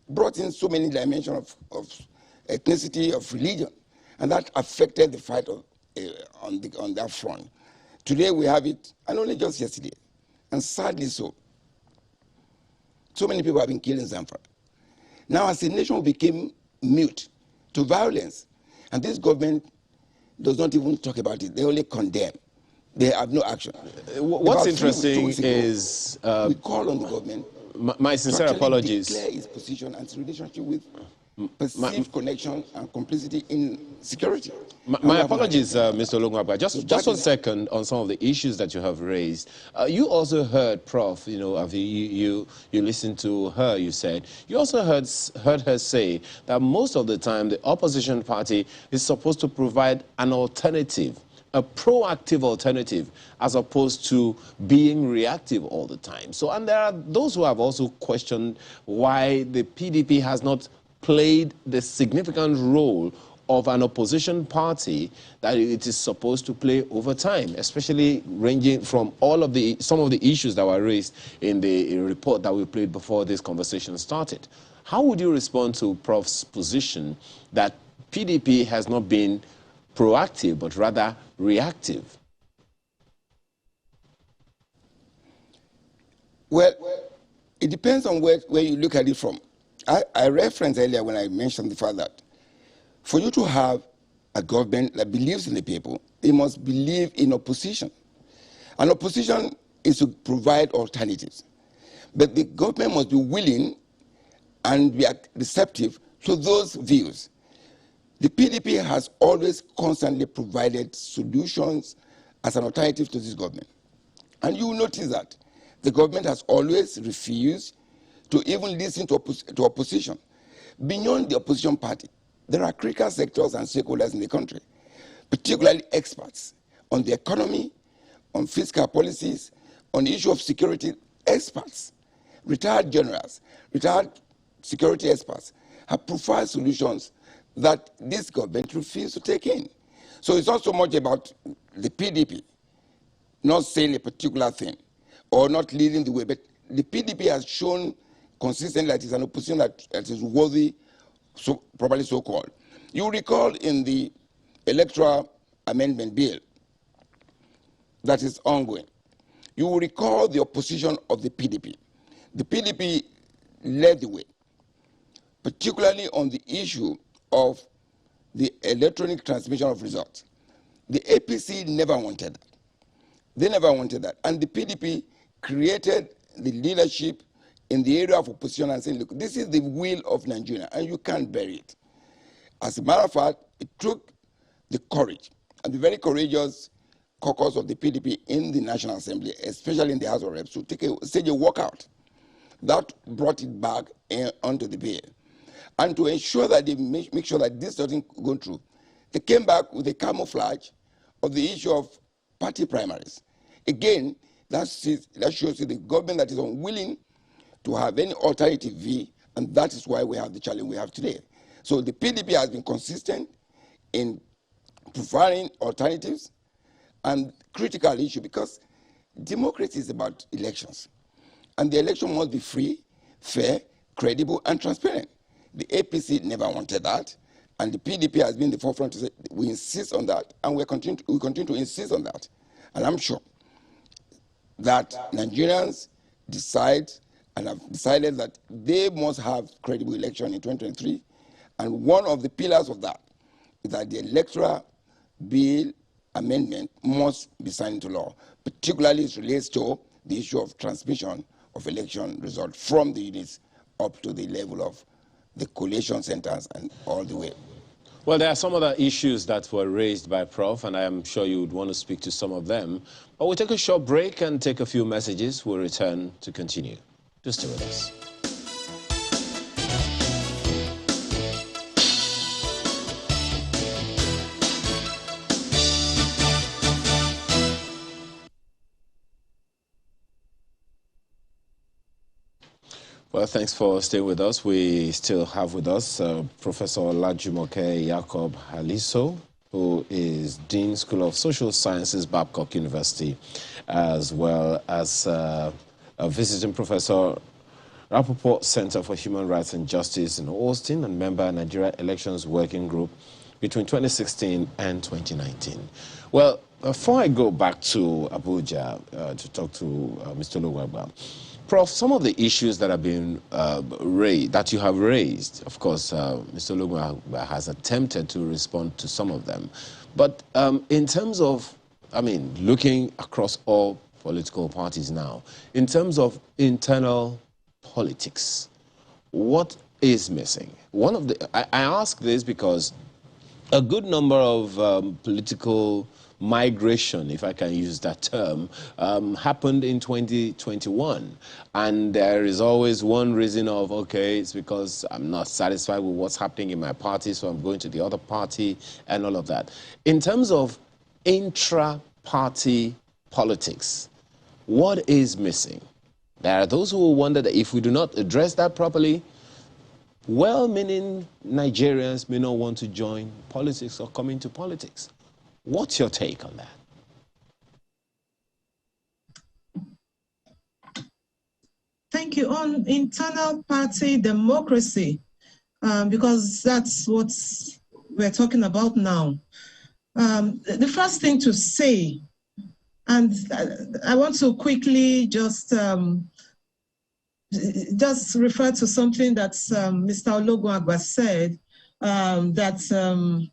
brought in so many dimensions of ethnicity, of religion, and that affected the fight on that front. Today we have it, and only just yesterday, and sadly so. So many people have been killed in Zamfara. Now, as a nation, we became mute to violence, and this government does not even talk about it. They only condemn. They have no action. What's interesting is we call on the government. My sincere apologies. Declare its position and its relationship with perceived connection and complicity in security. My apologies, Mr. Olungwabga. Just 1 second on some of the issues that you have raised. You also heard, Prof, you listened to her, you said. You also heard her say that most of the time the opposition party is supposed to provide an alternative, a proactive alternative, as opposed to being reactive all the time. So, and there are those who have also questioned why the PDP has not played the significant role of an opposition party that it is supposed to play over time, especially ranging from some of the issues that were raised in the report that we played before this conversation started. How would you respond to Prof's position that PDP has not been proactive, but rather reactive? Well, it depends on where you look at it from. I referenced earlier when I mentioned the fact that for you to have a government that believes in the people, it must believe in opposition. And opposition is to provide alternatives. But the government must be willing and be receptive to those views. The PDP has always constantly provided solutions as an alternative to this government. And you will notice that the government has always refused to even listen to opposition. Beyond the opposition party, there are critical sectors and stakeholders in the country, particularly experts on the economy, on fiscal policies, on the issue of security. Experts, retired generals, retired security experts have provided solutions that this government refused to take in. So it's not so much about the PDP not saying a particular thing or not leading the way, but the PDP has shown consistently that it's an opposition that is worthy, properly so called. You recall in the Electoral Amendment Bill that is ongoing, you will recall the opposition of the PDP. The PDP led the way, particularly on the issue of the electronic transmission of results. The APC never wanted that. They never wanted that. And the PDP created the leadership in the area of opposition and saying, look, this is the will of Nigeria, and you can't bury it. As a matter of fact, it took the courage, and the very courageous caucus of the PDP in the National Assembly, especially in the House of Reps, to take a stage a walkout. That brought it back onto the bill. And to ensure that they make sure that this doesn't go through, they came back with a camouflage of the issue of party primaries. Again, that shows you the government that is unwilling to have any alternative view, and that is why we have the challenge we have today. So the PDP has been consistent in providing alternatives and critical issue, because democracy is about elections. And the election must be free, fair, credible, and transparent. The APC never wanted that, and the PDP has been in the forefront to say, we insist on that, and we continue to insist on that. And I'm sure that Nigerians decide and have decided that they must have credible election in 2023, and one of the pillars of that is that the Electoral Bill amendment must be signed into law, particularly as it relates to the issue of transmission of election results from the units up to the level of the collation centers and all the way. Well, there are some other issues that were raised by Prof, and I am sure you would want to speak to some of them. But we'll take a short break and take a few messages. We'll return to continue. Do stay with us. Well, thanks for staying with us. We still have with us Professor Olajumoke Yacob Haliso, who is Dean School of Social Sciences, Babcock University, as well as a visiting professor, Rappaport Center for Human Rights and Justice in Austin, and member Nigeria Elections Working Group between 2016 and 2019. Well, before I go back to Abuja to talk to Mr. Lugwagba, Prof, some of the issues that have been raised, that you have raised, of course, Mr. Lugwagba has attempted to respond to some of them. But in terms of, I mean, looking across all political parties now, in terms of internal politics, what is missing? One of the, I ask this because a good number of political migration, if I can use that term, happened in 2021. And there is always one reason of, okay, it's because I'm not satisfied with what's happening in my party, so I'm going to the other party and all of that. In terms of intra-party politics, what is missing? There are those who will wonder that if we do not address that properly, well-meaning Nigerians may not want to join politics or come into politics. What's your take on that? Thank you. On internal party democracy, because that's what we're talking about now. The first thing to say, and I want to quickly just refer to something that Mr. Olugwagba said, that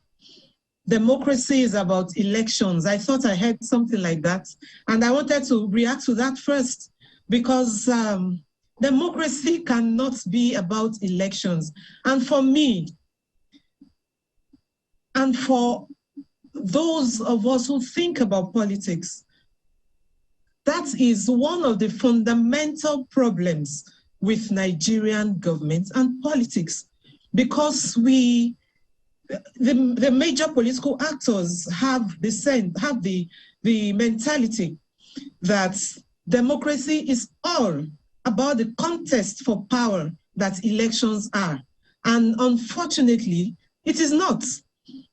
democracy is about elections. I thought I heard something like that. And I wanted to react to that first, because democracy cannot be about elections. And for me, and for those of us who think about politics, that is one of the fundamental problems with Nigerian government and politics, because the major political actors have the mentality that democracy is all about the contest for power that elections are. And unfortunately, it is not.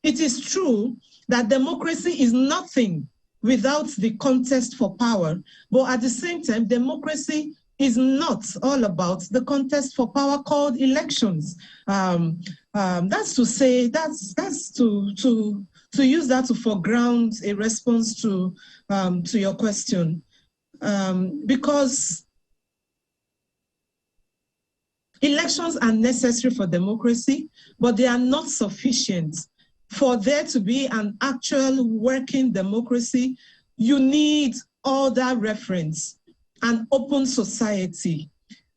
It is true that democracy is nothing without the contest for power, but at the same time, democracy is not all about the contest for power called elections. That's to say, that's to use that to foreground a response to your question, because elections are necessary for democracy, but they are not sufficient. For there to be an actual working democracy, you need other reference, an open society,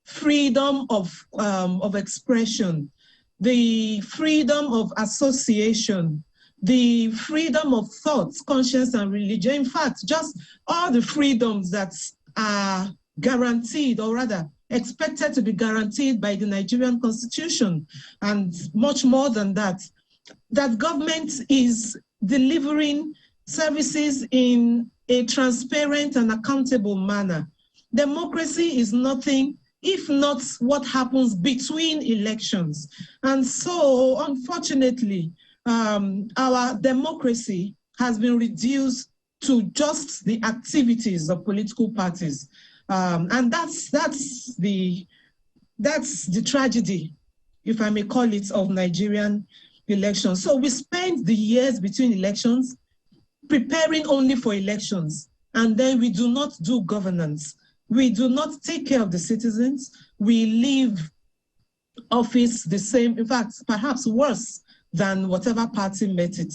freedom of expression, the freedom of association, the freedom of thought, conscience, and religion. In fact, just all the freedoms that are guaranteed, or rather expected to be guaranteed by the Nigerian Constitution, and much more than that, that government is delivering services in a transparent and accountable manner. Democracy is nothing if not what happens between elections. And so, unfortunately, our democracy has been reduced to just the activities of political parties. And that's the tragedy, if I may call it, of Nigerian elections. So we spend the years between elections preparing only for elections, and then we do not do governance. We do not take care of the citizens. We leave office the same, in fact, perhaps worse than whatever party met it.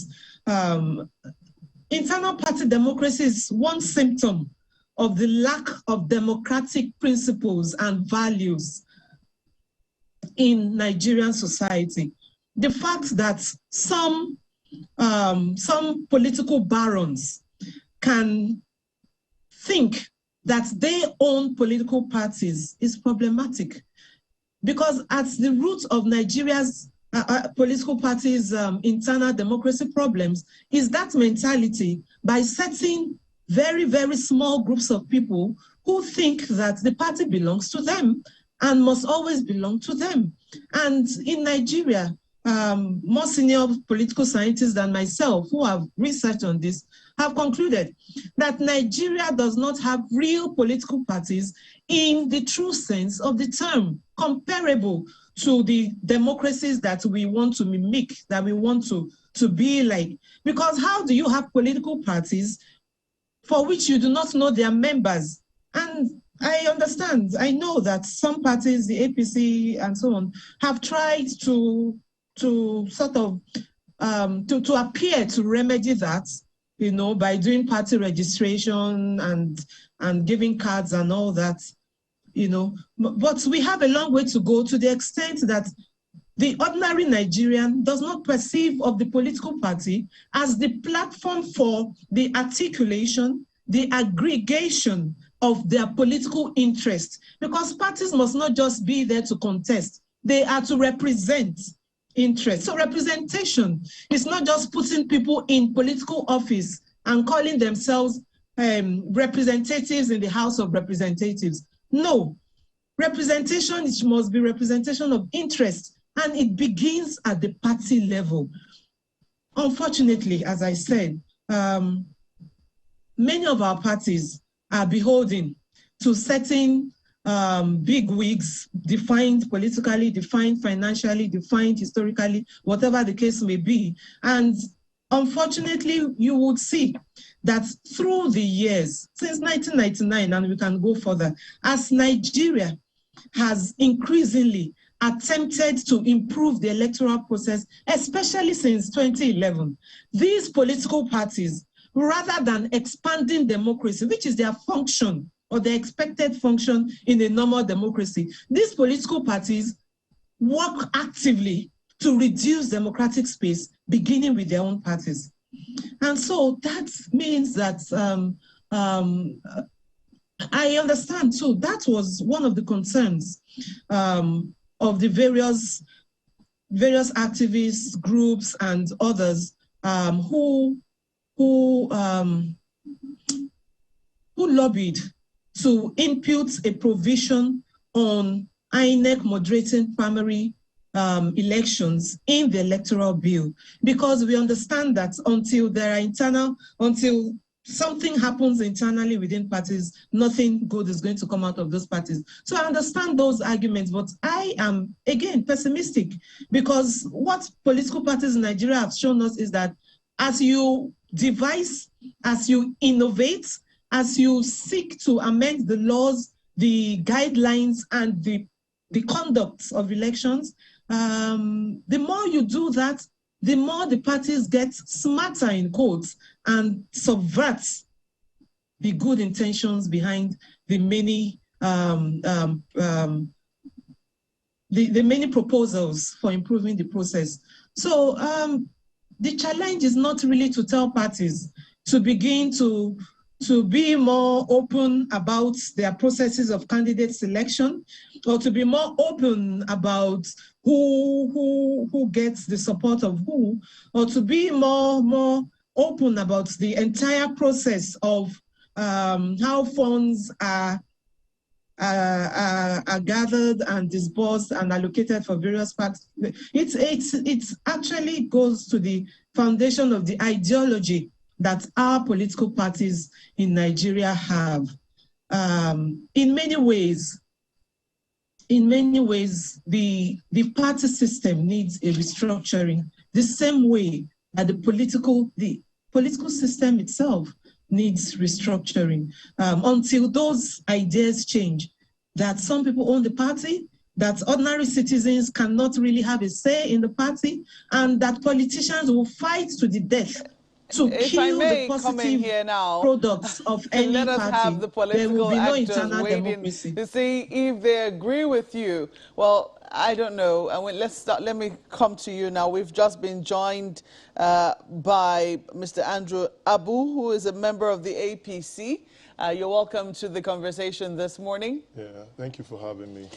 Internal party democracy is one symptom of the lack of democratic principles and values in Nigerian society. the fact that some political barons can think that they own political parties is problematic, because at the root of Nigeria's political parties' internal democracy problems is that mentality by setting very, very small groups of people who think that the party belongs to them and must always belong to them. And in Nigeria, more senior political scientists than myself who have researched on this have concluded that Nigeria does not have real political parties in the true sense of the term, comparable to the democracies that we want to mimic, that we want to be like. Because how do you have political parties for which you do not know their members? And I understand, I know that some parties, the APC and so on, have tried to sort of, to appear to remedy that, you know, by doing party registration and giving cards and all that, you know. But we have a long way to go, to the extent that the ordinary Nigerian does not perceive of the political party as the platform for the articulation, the aggregation of their political interests. Because parties must not just be there to contest, they are to represent interests. So representation is not just putting people in political office and calling themselves representatives in the House of Representatives. No, representation, it must be representation of interest, and it begins at the party level. Unfortunately, as I said, many of our parties are beholden to certain big wigs, defined politically, defined financially, defined historically, whatever the case may be. And unfortunately, you would see that through the years, since 1999, and we can go further, as Nigeria has increasingly attempted to improve the electoral process, especially since 2011, these political parties, rather than expanding democracy, which is their function or the expected function in a normal democracy, these political parties work actively to reduce democratic space, beginning with their own parties. And so that means that I understand too, that was one of the concerns of the various activists, groups, and others who lobbied to impute a provision on INEC moderating primary elections in the electoral bill, because we understand that until something happens internally within parties, nothing good is going to come out of those parties. So I understand those arguments, but I am, again, pessimistic, because what political parties in Nigeria have shown us is that as you devise, as you innovate, as you seek to amend the laws, the guidelines, and the conduct of elections, the more you do that, the more the parties get smarter, in quotes, and subvert the good intentions behind the many many proposals for improving the process. So the challenge is not really to tell parties to begin to be more open about their processes of candidate selection, or to be more open about who gets the support of who, or to be more open about the entire process of how funds are gathered and disbursed and allocated for various parts. It actually goes to the foundation of the ideology that our political parties in Nigeria have. In many ways, the party system needs a restructuring, the same way that the political system itself needs restructuring, until those ideas change, that some people own the party, that ordinary citizens cannot really have a say in the party, and that politicians will fight to the death to kill the positive products of any let us party. Have the political there will be no actors internal waiting democracy to see if they agree with you. Well, I don't know. Let's start. Let me come to you now. We've just been joined by Mr. Andrew Abu, who is a member of the APC. You're welcome to the conversation this morning. Yeah, thank you for having me.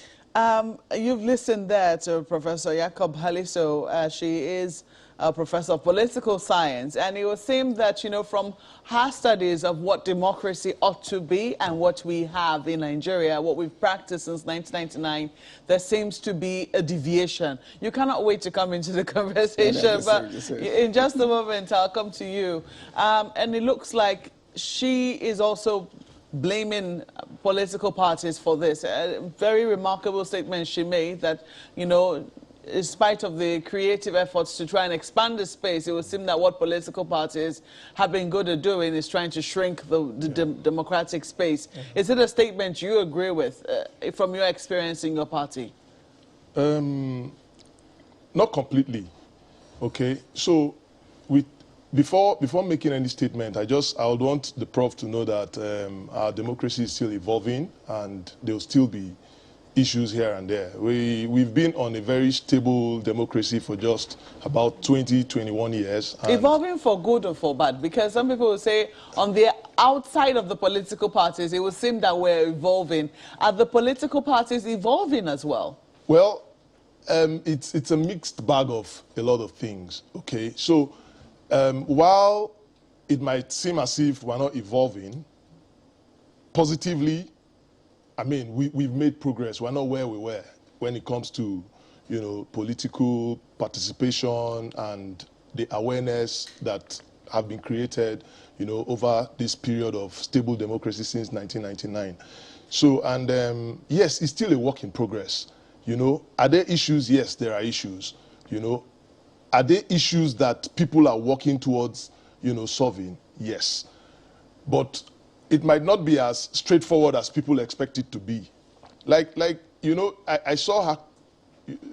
You've listened there to Professor Jacob Haliso. She is a professor of political science, and it would seem that, you know, from her studies of what democracy ought to be and what we have in Nigeria, what we've practiced since 1999, there seems to be a deviation. You cannot wait to come into the conversation, but in just a moment, I'll come to you. And it looks like she is also blaming political parties for this. A very remarkable statement she made that, you know, in spite of the creative efforts to try and expand the space, it would seem that what political parties have been good at doing is trying to shrink the democratic space. Is it a statement you agree with from your experience in your party? Not completely. Okay, so before making any statement, I would want the prof to know that our democracy is still evolving, and there will still be issues here and there. We've been on a very stable democracy for just about 21 years. Evolving for good or for bad? Because some people will say on the outside of the political parties, it would seem that we're evolving. Are the political parties evolving as well? Well, it's a mixed bag of a lot of things, okay? So while it might seem as if we're not evolving positively, I mean, we've made progress. We're not where we were when it comes to, you know, political participation and the awareness that have been created, you know, over this period of stable democracy since 1999. So, and yes, it's still a work in progress. You know, are there issues? Yes, there are issues. You know, are there issues that people are working towards, you know, solving? Yes. But it might not be as straightforward as people expect it to be. Like you know, I saw her,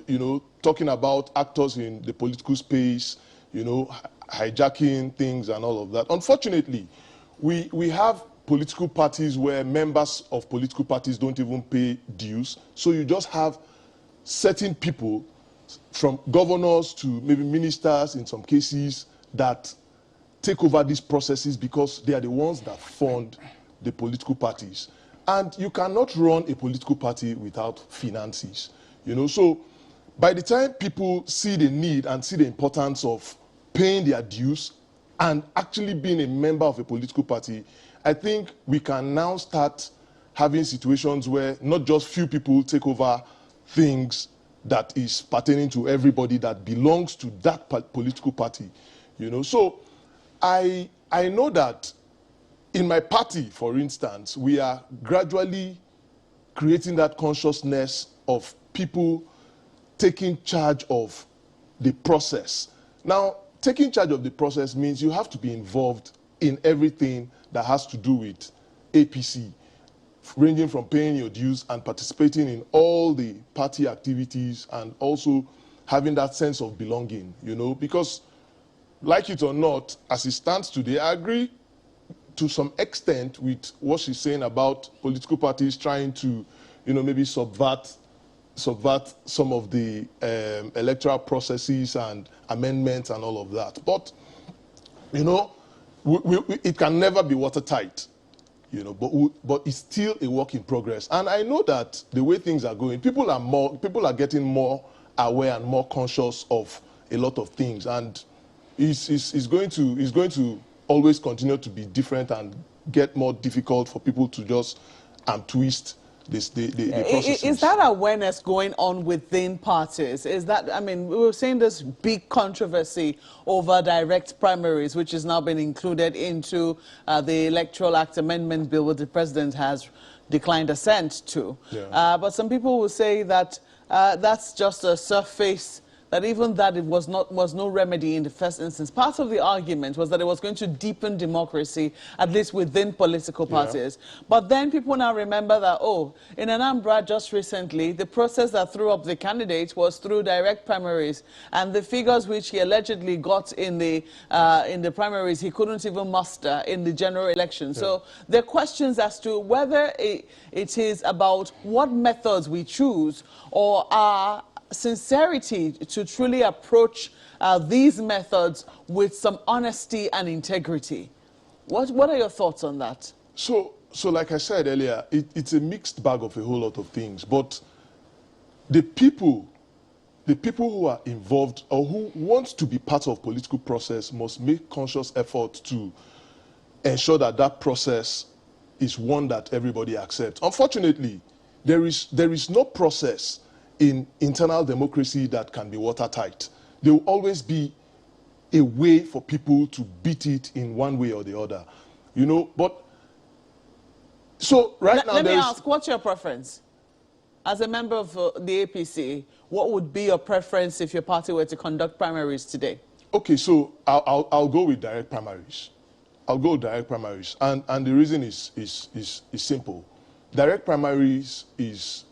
you know, talking about actors in the political space, you know, hijacking things and all of that. Unfortunately, we have political parties where members of political parties don't even pay dues. So you just have certain people, from governors to maybe ministers in some cases, that take over these processes because they are the ones that fund the political parties. And you cannot run a political party without finances, you know. So by the time people see the need and see the importance of paying their dues and actually being a member of a political party, I think we can now start having situations where not just few people take over things that is pertaining to everybody that belongs to that political party, you know. So I know that in my party, for instance, we are gradually creating that consciousness of people taking charge of the process. Now, taking charge of the process means you have to be involved in everything that has to do with APC, ranging from paying your dues and participating in all the party activities, and also having that sense of belonging, you know, because like it or not, as it stands today, I agree to some extent with what she's saying about political parties trying to, you know, maybe subvert some of the electoral processes and amendments and all of that. But, you know, it can never be watertight, you know, but it's still a work in progress. And I know that the way things are going, people are getting more aware and more conscious of a lot of things, and it's going to always continue to be different and get more difficult for people to just twist the processes. Is that awareness going on within parties? Is that, I mean, we were seeing this big controversy over direct primaries, which has now been included into the Electoral Act Amendment Bill, which the President has declined assent to. Yeah. But some people will say that that's just a surface, that even that it was no remedy in the first instance. Part of the argument was that it was going to deepen democracy, at least within political parties. Yeah. But then people now remember that, oh, in Anambra just recently, the process that threw up the candidates was through direct primaries, and the figures which he allegedly got in the primaries, he couldn't even muster in the general election. Yeah. So there are questions as to whether it is about what methods we choose, or are sincerity to truly approach these methods with some honesty and integrity. What are your thoughts on that? So like I said earlier, it's a mixed bag of a whole lot of things. But the people who are involved or who want to be part of political process must make conscious effort to ensure that that process is one that everybody accepts. Unfortunately, there is no process in internal democracy that can be watertight. There will always be a way for people to beat it in one way or the other, you know. But so right now, let me ask, what's your preference? As a member of the APC, what would be your preference if your party were to conduct primaries today? Okay, so I'll go with direct primaries. I'll go with direct primaries, and the reason is simple. Direct primaries is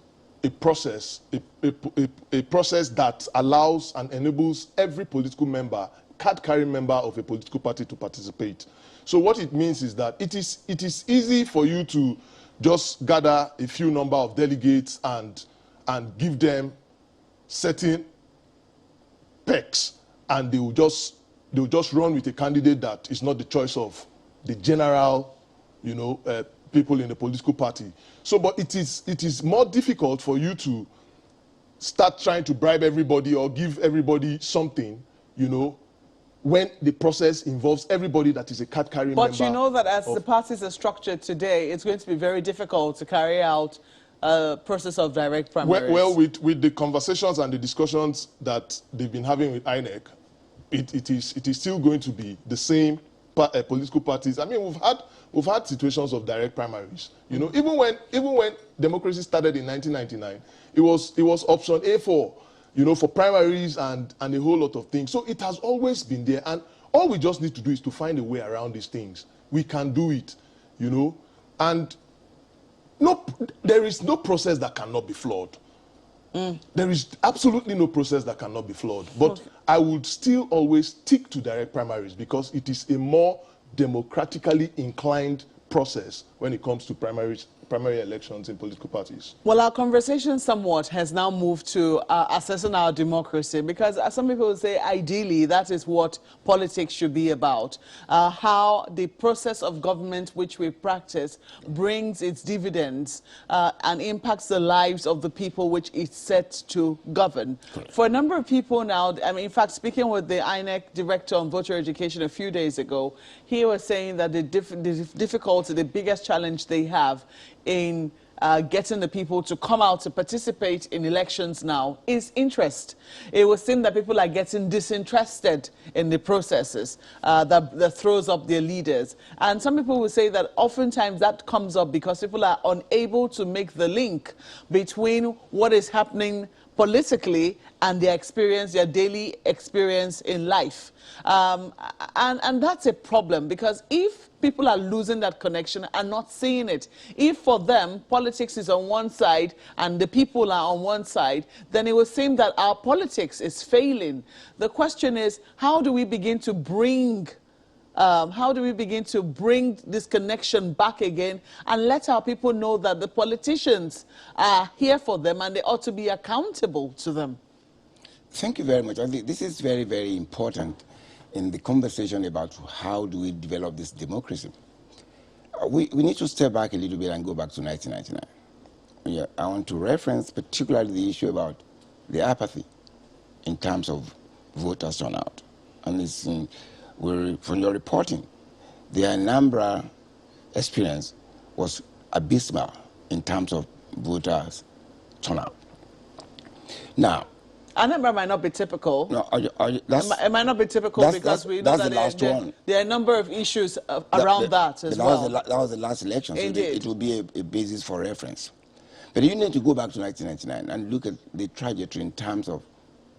a process, a process that allows and enables every political member, card-carrying member of a political party to participate. So what it means is that it is easy for you to just gather a few number of delegates and give them certain pecs, and they will just run with a candidate that is not the choice of the general, you know, people in the political party. So, but it is more difficult for you to start trying to bribe everybody or give everybody something, you know, when the process involves everybody that is a card-carrying member. But you know that as the parties are structured today, it's going to be very difficult to carry out a process of direct primaries. Well, with the conversations and the discussions that they've been having with INEC, it is still going to be the same political parties. I mean, we've had situations of direct primaries. You know, even when democracy started in 1999, it was option A4, you know, for primaries and a whole lot of things. So it has always been there, and all we just need to do is to find a way around these things. We can do it, you know, and there is no process that cannot be flawed. There is absolutely no process that cannot be flawed. But I would still always stick to direct primaries because it is a more democratically inclined process when it comes to primary elections in political parties. Well, our conversation somewhat has now moved to assessing our democracy, because some people say ideally that is what politics should be about. How the process of government which we practice brings its dividends and impacts the lives of the people which it's set to govern. Correct. For a number of people now, I mean, in fact, speaking with the INEC director on voter education a few days ago, he was saying that the difficulty, the biggest challenge they have in getting the people to come out to participate in elections now is interest. It would seem that people are getting disinterested in the processes that throws up their leaders. And some people will say that oftentimes that comes up because people are unable to make the link between what is happening politically and their experience, their daily experience in life. And that's a problem, because if people are losing that connection and not seeing it, if for them politics is on one side and the people are on one side, then it will seem that our politics is failing. The question is, how do we begin to bring this connection back again and let our people know that the politicians are here for them and they ought to be accountable to them? Thank you very much. I think this is very, very important in the conversation about how do we develop this democracy. We need to step back a little bit and go back to 1999. Yeah, I want to reference particularly the issue about the apathy in terms of voters turnout. And it's from your reporting, the Anambra experience was abysmal in terms of voters turnout. Now, Anambra might not be typical. No, it might not be typical because we know that there are a number of issues around that as well. That was the last election, so Indeed. it will be a basis for reference. But you need to go back to 1999 and look at the trajectory in terms of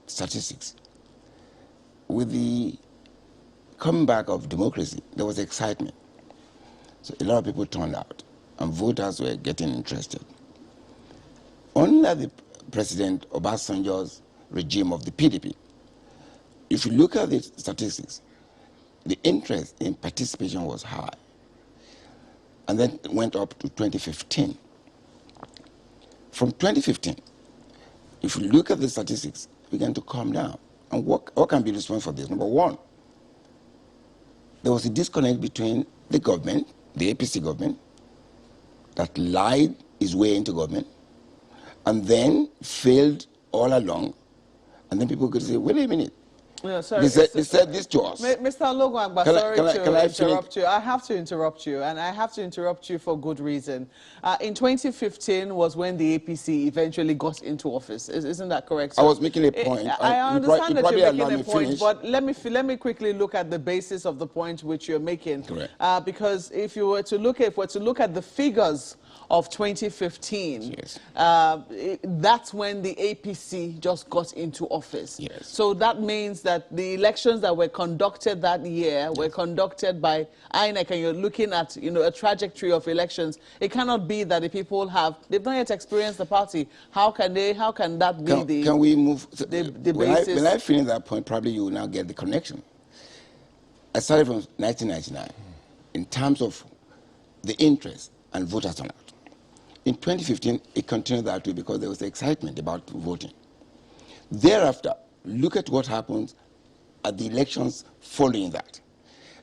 statistics. With the comeback of democracy, there was excitement. So a lot of people turned out, and voters were getting interested. Under the President Obasanjo's regime of the PDP, if you look at the statistics, the interest in participation was high. And then it went up to 2015. From 2015, if you look at the statistics, began to calm down. And what can be responsible for this? Number one, there was a disconnect between the government, the APC government, that lied its way into government, and then failed all along. And then people could say, wait a minute. No, sorry, they said this to us. Mr. Ologunagba, sorry to interrupt you. I have to interrupt you, and I have to interrupt you for good reason. In 2015 was when the APC eventually got into office. Isn't that correct? I was making a point. I understand that you're making a point, but let me quickly look at the basis of the point which you're making. Correct. Because if you were to look at the figures of 2015, yes. That's when the APC just got into office. Yes. So that means that the elections that were conducted that year were conducted by INEC, and you're looking at a trajectory of elections. It cannot be that the people they've not yet experienced the party. How can that be can we move the basis? When I finish that point, probably you will now get the connection. I started from 1999 in terms of the interest and voter turnout. In 2015, it continued that way because there was excitement about voting. Thereafter, look at what happens at the elections following that.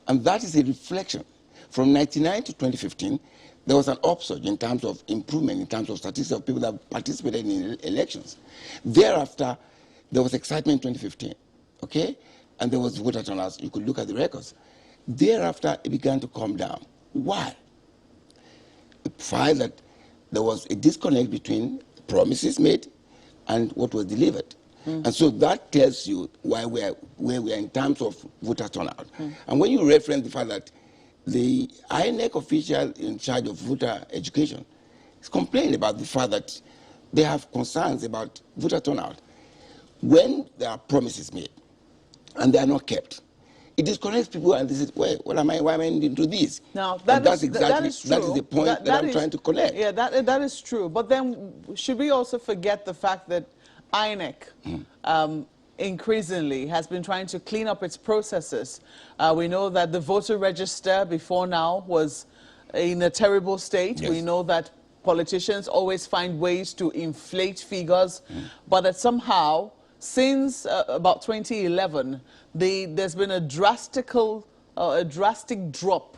And that is a reflection. From 1999 to 2015, there was an upsurge in terms of improvement, in terms of statistics of people that participated in elections. Thereafter, there was excitement in 2015, okay? And there was voter turnout. You could look at the records. Thereafter, it began to calm down. Why? The fact that there was a disconnect between promises made and what was delivered. And so that tells you where we are in terms of voter turnout. And when you reference the fact that the INEC official in charge of voter education is complaining about the fact that they have concerns about voter turnout, when there are promises made and they are not kept, it disconnects people, and they say, why am I into this? Now, that's the point that I'm trying to connect. Yeah, that is true. But then, should we also forget the fact that INEC increasingly has been trying to clean up its processes? We know that the voter register before now was in a terrible state. Yes. We know that politicians always find ways to inflate figures, but that somehow, since about 2011, there's been a drastic drop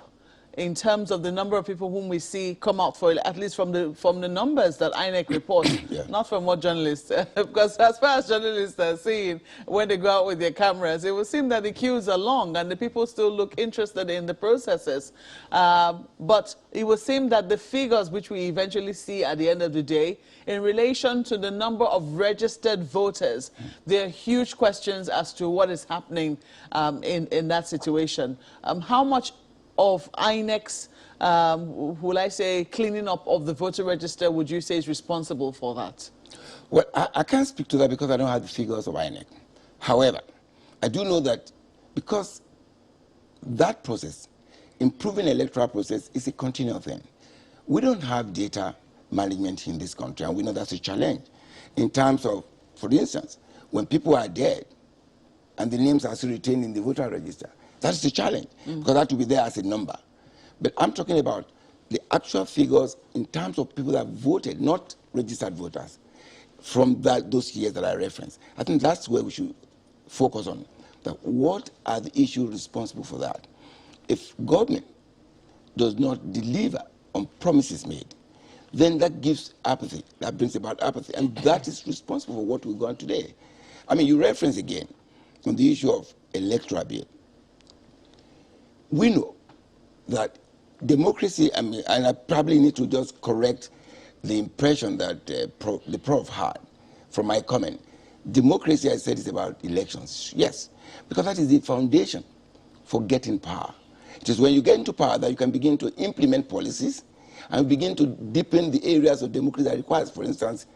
in terms of the number of people whom we see come out for, at least from the numbers that INEC reports, not from what journalists, because as far as journalists are seeing when they go out with their cameras, it would seem that the queues are long and the people still look interested in the processes. But it would seem that the figures which we eventually see at the end of the day, in relation to the number of registered voters, there are huge questions as to what is happening in that situation. How much of INEC's, will I say, cleaning up of the voter register would you say is responsible for that? Well, I can't speak to that because I don't have the figures of INEC. However, I do know that because that process, improving the electoral process, is a continual thing. We don't have data management in this country, and we know that's a challenge. In terms of, for instance, when people are dead and the names are still retained in the voter register, that's the challenge, because that will be there as a number. But I'm talking about the actual figures in terms of people that voted, not registered voters, from those years that I referenced. I think that's where we should focus on. That what are the issues responsible for that? If government does not deliver on promises made, then that gives apathy, that brings about apathy, and that is responsible for what we're going today. I mean, you reference again on the issue of electoral bill. We know that democracy, and I probably need to just correct the impression that the Prof had from my comment. Democracy, I said, is about elections. Yes, because that is the foundation for getting power. It is when you get into power that you can begin to implement policies and begin to deepen the areas of democracy that requires, for instance,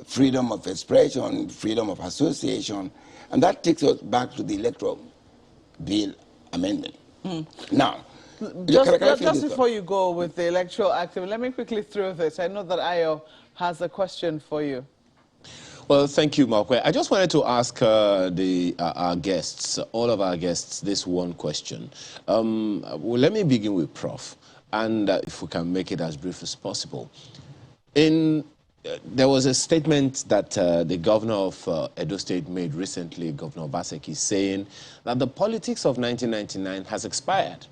freedom of expression, freedom of association, and that takes us back to the electoral bill amendment. Now, just before you go with the electoral act, let me quickly throw this. I know that Ayo has a question for you. Well, thank you, Mark. I just wanted to ask our guests, all of our guests, this one question. Well, let me begin with Prof, and if we can make it as brief as possible. In there was a statement that the governor of Edo State made recently, Governor Obaseki, saying that the politics of 1999 has expired.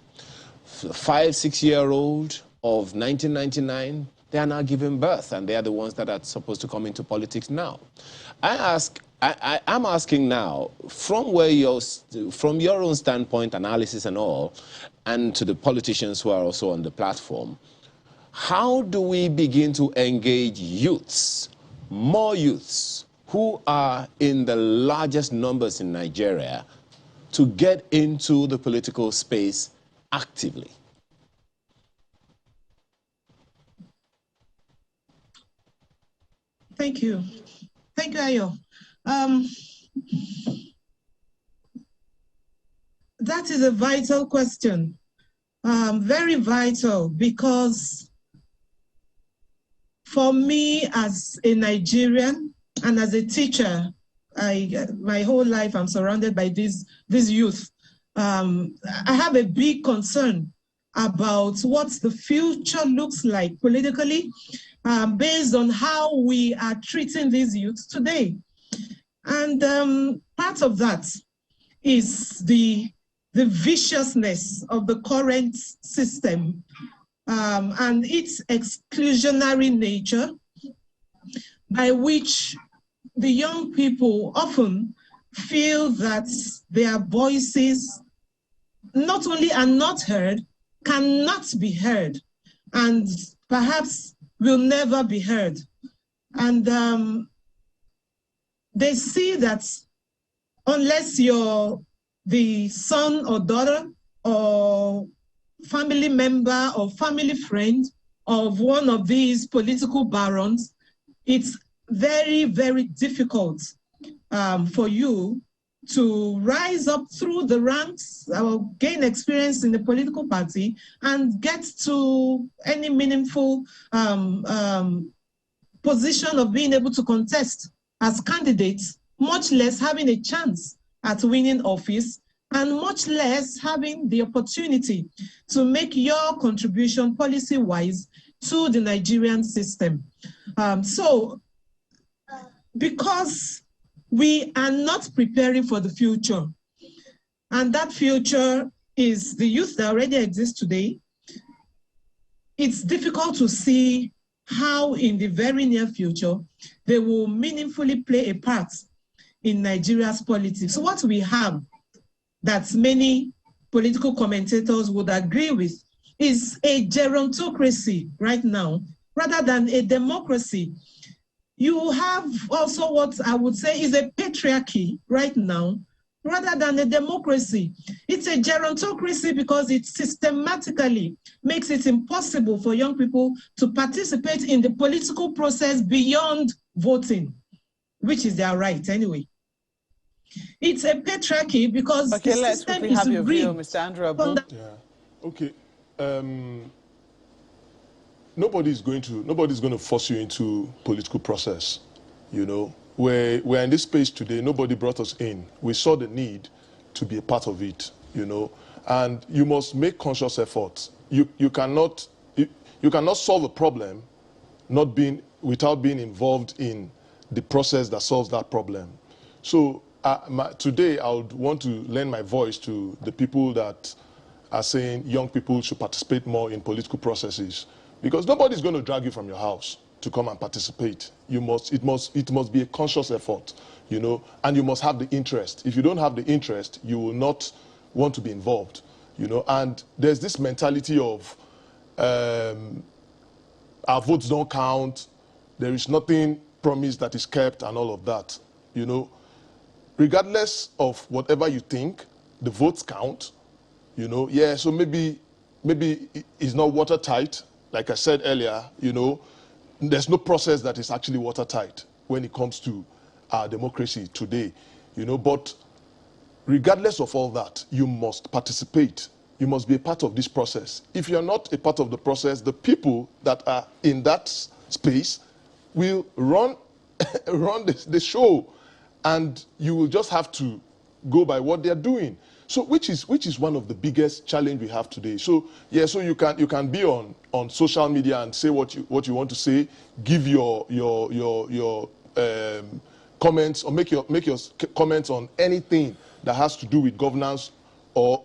5-6-year-old of 1999, they are now giving birth, and they are the ones that are supposed to come into politics now. I'm asking now, from your own standpoint, analysis and all, and to the politicians who are also on the platform, how do we begin to engage youths, more youths, who are in the largest numbers in Nigeria, to get into the political space actively? Thank you. Thank you, Ayo. That is a vital question, very vital, because for me as a Nigerian and as a teacher, my whole life I'm surrounded by these youth. I have a big concern about what the future looks like politically, based on how we are treating these youth today. And part of that is the viciousness of the current system and its exclusionary nature, by which the young people often feel that their voices not only are not heard, cannot be heard, and perhaps will never be heard. And they see that unless you're the son or daughter or family member or family friend of one of these political barons, it's very, very difficult for you to rise up through the ranks or gain experience in the political party and get to any meaningful position of being able to contest as candidates, much less having a chance at winning office, and much less having the opportunity to make your contribution policy-wise to the Nigerian system. So, because we are not preparing for the future, and that future is the youth that already exists today, it's difficult to see how in the very near future they will meaningfully play a part in Nigeria's politics. So what we have that many political commentators would agree with is a gerontocracy right now, rather than a democracy. You have also what I would say is a patriarchy right now, rather than a democracy. It's a gerontocracy because it systematically makes it impossible for young people to participate in the political process beyond voting, which is their right anyway. It's a patriarchy because the system is have your view, rigged. Mr. Andrew Abu. Yeah. Okay. Nobody's going to force you into political process. You know, we're in this space today. Nobody brought us in. We saw the need to be a part of it. You know, and you must make conscious efforts. You cannot solve a problem without being involved in the process that solves that problem. So today I would want to lend my voice to the people that are saying young people should participate more in political processes, because nobody's going to drag you from your house to come and participate. It must be a conscious effort, you know, and you must have the interest. If you don't have the interest, you will not want to be involved, you know. And there's this mentality of our votes don't count, there is nothing promised that is kept and all of that, you know. Regardless of whatever you think, the votes count, you know. Yeah, so maybe it's not watertight. Like I said earlier, you know, there's no process that is actually watertight when it comes to our democracy today, you know. But regardless of all that, you must participate. You must be a part of this process. If you're not a part of the process, the people that are in that space will run the show, and you will just have to go by what they're doing. So which is one of the biggest challenge we have today. So yeah, so you can be on social media and say what you want to say, give your comments, or make your comments on anything that has to do with governance or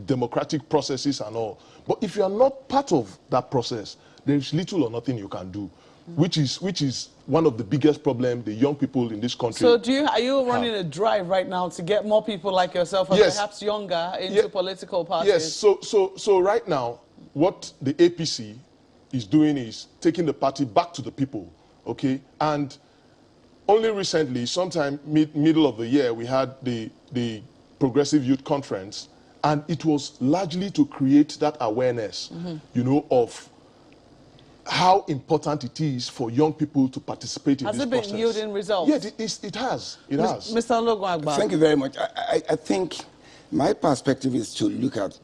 democratic processes and all. But if you are not part of that process, there is little or nothing you can do, which is one of the biggest problems the young people in this country. So are you running a drive right now to get more people like yourself, and yes, perhaps younger, into political parties? Yes. So right now, what the APC is doing is taking the party back to the people. Okay, and only recently, sometime middle of the year, we had the Progressive Youth Conference, and it was largely to create that awareness, you know, of how important it is for young people to participate in this process. Has it been yielding results? Yes, it has. It has. Mr. Ologwagba. Thank you very much. I think my perspective is to look at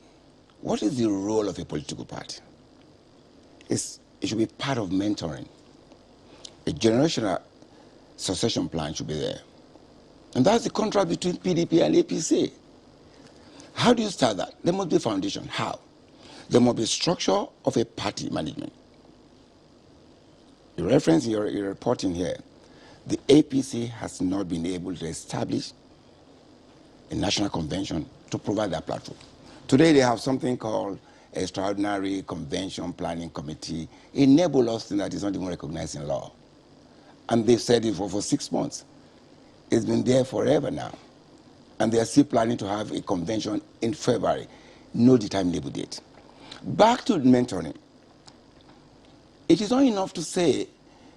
what is the role of a political party. It should be part of mentoring. A generational succession plan should be there. And that's the contrast between PDP and APC. How do you start that? There must be a foundation. How? There must be a structure of a party management. You reference your reporting here. The APC has not been able to establish a national convention to provide that platform. Today they have something called Extraordinary Convention Planning Committee, a nebulous thing that is not even recognized in law. And they've said it for 6 months. It's been there forever now. And they are still planning to have a convention in February. No determinable date. Back to mentoring. It is not enough to say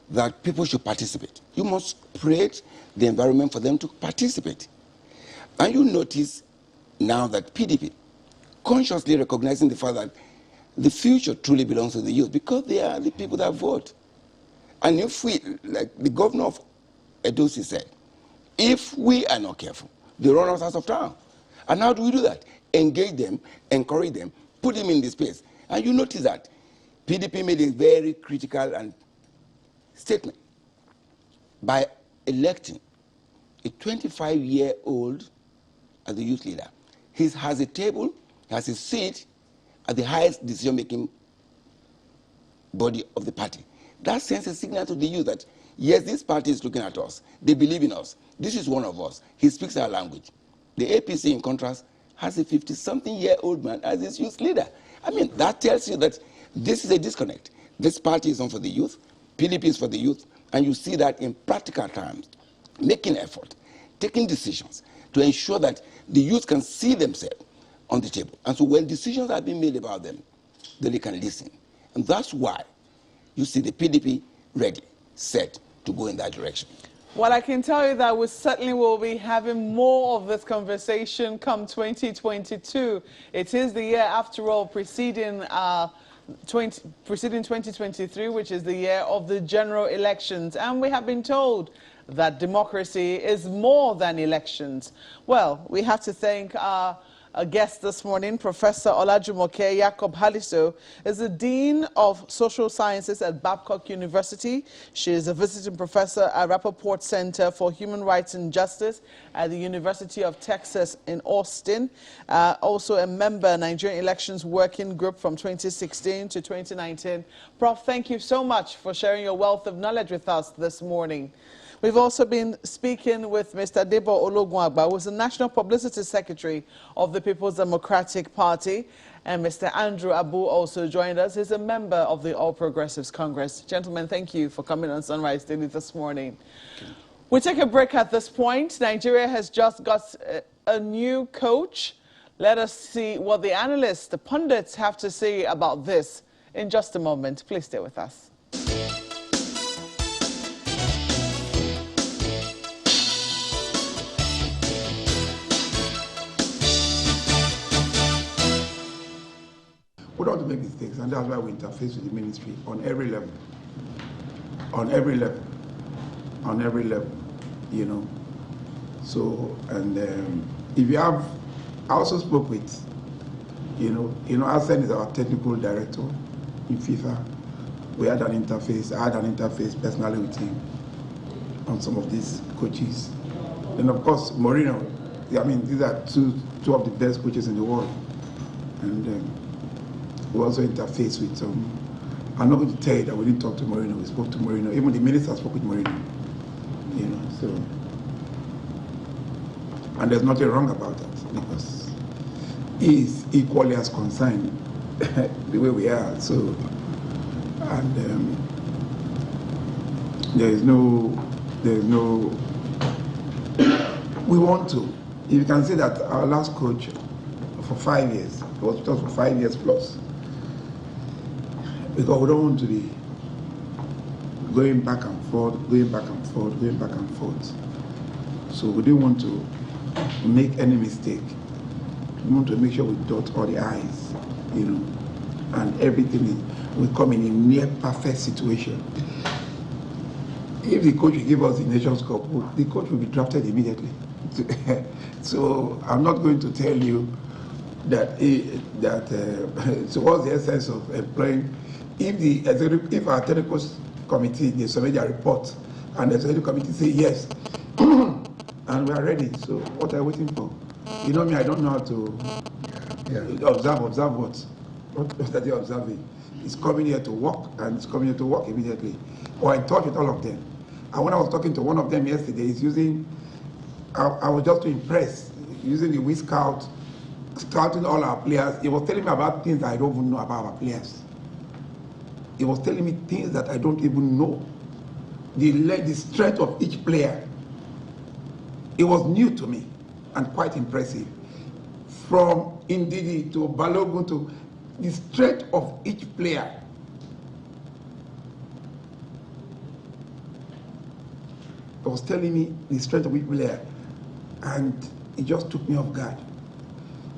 that people should participate. You must create the environment for them to participate. And you notice now that PDP, consciously recognizing the fact that the future truly belongs to the youth, because they are the people that vote. And if we, like the governor of Edosi said, if we are not careful, they run us out of town. And how do we do that? Engage them, encourage them, put them in this space. And you notice that PDP made a very critical statement by electing a 25-year-old as the youth leader. He has a table, he has a seat at the highest decision-making body of the party. That sends a signal to the youth that, yes, this party is looking at us. They believe in us. This is one of us. He speaks our language. The APC, in contrast, has a 50-something-year-old man as its youth leader. I mean, that tells you that this is a disconnect. This party is not for the youth. PDP is for the youth. And you see that in practical terms, making effort, taking decisions to ensure that the youth can see themselves on the table. And so when decisions are being made about them, then they can listen. And that's why you see the PDP ready, set to go in that direction. Well, I can tell you that we certainly will be having more of this conversation come 2022. It is the year, after all, preceding 2023, which is the year of the general elections. And we have been told that democracy is more than elections. Well, we have to thank our guest this morning, Professor Olajumoke Yacob Haliso, is the Dean of Social Sciences at Babcock University. She is a visiting professor at Rappaport Center for Human Rights and Justice at the University of Texas in Austin. Also a member Nigerian Elections Working Group from 2016 to 2019. Prof, thank you so much for sharing your wealth of knowledge with us this morning. We've also been speaking with Mr. Debo Ologwagba, who is the National Publicity Secretary of the People's Democratic Party, and Mr. Andrew Abu also joined us. He's a member of the All Progressives Congress. Gentlemen, thank you for coming on Sunrise Daily this morning. We take a break at this point. Nigeria has just got a new coach. Let us see what the analysts, the pundits, have to say about this in just a moment. Please stay with us. We don't have to make mistakes, and that's why we interface with the ministry on every level. On every level. On every level, you know. So, and if you have, I also spoke with, you know, Hassan is our technical director in FIFA. We had an interface, I had an interface personally with him on some of these coaches. And of course, Mourinho I mean, these are two of the best coaches in the world. And we also interface with some. I'm not going to tell you that we didn't talk to Mourinho. We spoke to Mourinho. Even the minister spoke with Mourinho. You know, so. And there's nothing wrong about that because he is equally as concerned the way we are. So, and there's no. We want to. If you can say that our last coach for 5 years, it was just for 5 years plus, because we don't want to be going back and forth. So we didn't want to make any mistake. We want to make sure we dot all the I's, you know, and everything will come in a near perfect situation. If the coach will give us the Nations Cup, the coach will be drafted immediately. So I'm not going to tell you that so what's the essence of employing? If our technical committee, they survey their report, and the executive committee say yes, and we are ready. So what are we waiting for? You know me, I don't know how to observe what? What are they observing? It's coming here to work, and it's coming here to work immediately. Or in touch with all of them. And when I was talking to one of them yesterday, he's using, I was just impressed, using the WeScout, scouting all our players. He was telling me about things I don't even know about our players. He was telling me things that I don't even know. The strength of each player. It was new to me and quite impressive. From Ndidi to Balogun to the strength of each player. He was telling me the strength of each player, and it just took me off guard.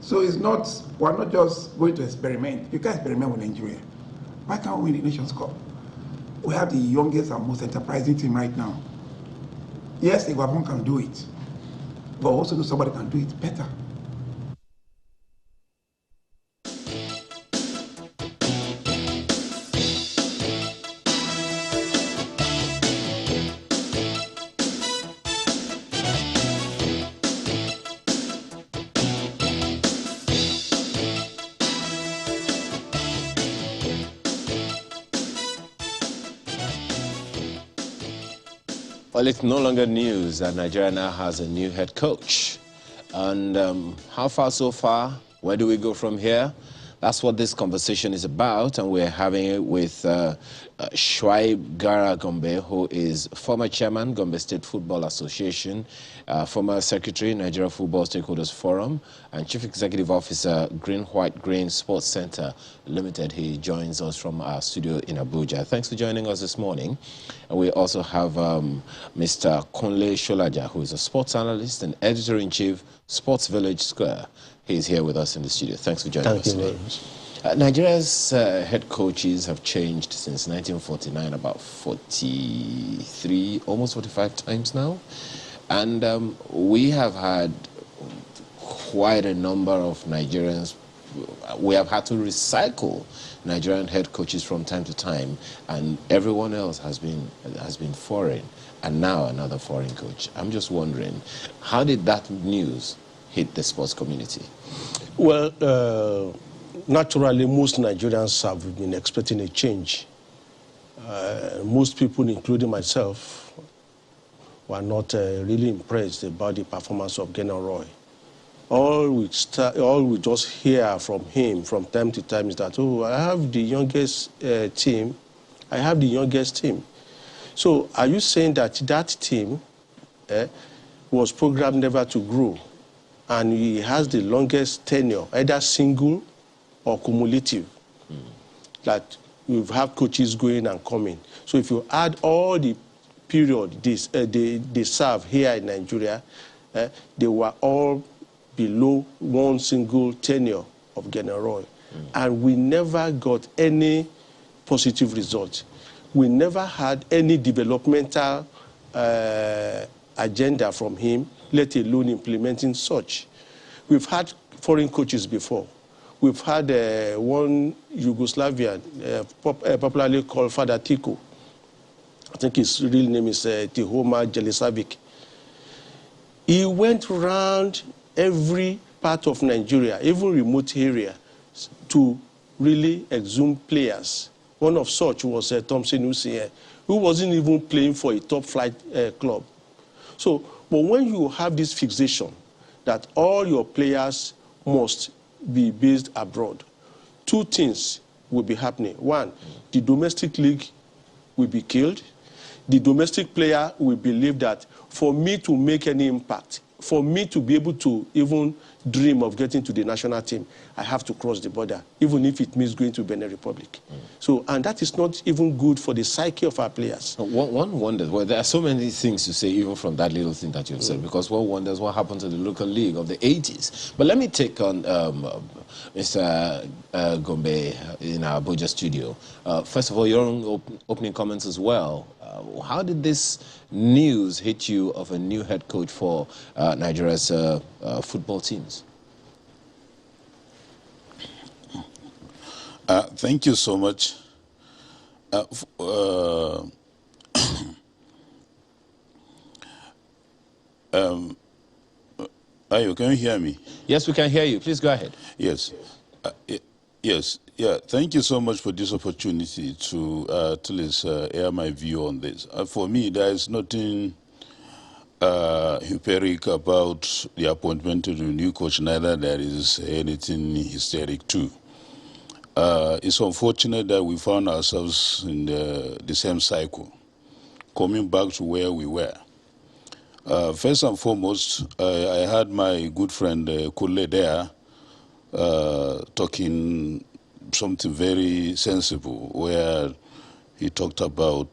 So it's not, we're not just going to experiment. You can't experiment with Nigeria. Why can't we win the Nations Cup? We have the youngest and most enterprising team right now. Yes, Iguabon can do it, but also somebody can do it better. Well, it's no longer news that Nigeria now has a new head coach. And how far so far? Where do we go from here? That's what this conversation is about, and we're having it with Shuaib Gara Gombe, who is former chairman, Gombe State Football Association, former secretary, Nigeria Football Stakeholders Forum, and chief executive officer, Green White Green Sports Center Limited. He joins us from our studio in Abuja. Thanks for joining us this morning. And we also have Mr. Kunle Sholaja, who is a sports analyst and editor-in-chief, Sports Village Square. He's here with us in the studio. Thanks for joining us today. Nigeria's head coaches have changed since 1949, about 43, almost 45 times now. And we have had quite a number of Nigerians. We have had to recycle Nigerian head coaches from time to time, and everyone else has been foreign, and now another foreign coach. I'm just wondering, how did that news hit the sports community? Well, naturally, most Nigerians have been expecting a change. Most people, including myself, were not really impressed about the performance of Gennaro. All we just hear from him from time to time is that, oh, I have the youngest team. I have the youngest team. So are you saying that that team was programmed never to grow, and he has the longest tenure, either single or cumulative? That we've had coaches going and coming. So if you add all the period they serve here in Nigeria, they were all below one single tenure of Gennaro. And we never got any positive result. We never had any developmental agenda from him, let alone implementing such. We've had foreign coaches before. We've had one Yugoslavian, popularly called Father Tiko. I think his real name is Tihoma Jelisavic. He went around every part of Nigeria, even remote area, to really exhume players. One of such was Thompson Usie, who wasn't even playing for a top-flight club. So, but when you have this fixation that all your players must be based abroad, two things will be happening. One, the domestic league will be killed. The domestic player will believe that for me to make any impact, for me to be able to even dream of getting to the national team, I have to cross the border, even if it means going to Benin Republic. So, and that is not even good for the psyche of our players. One wonders, well, there are so many things to say, even from that little thing that you've said, because one wonders what happened to the local league of the 80s. But let me take on Mr. Gombe in our Abuja studio. First of all, your own opening comments as well. How did this news hit you of a new head coach for Nigeria's football teams? Thank you so much. Ayo, can you hear me? Yes, we can hear you. Please go ahead. Yes. Yes. Yeah. Thank you so much for this opportunity to air my view on this. For me, there is nothing hysteric about the appointment of the new coach. Neither there is anything hysteric too. It's unfortunate that we found ourselves in the same cycle, coming back to where we were. First and foremost, I had my good friend Kule there talking something very sensible, where he talked about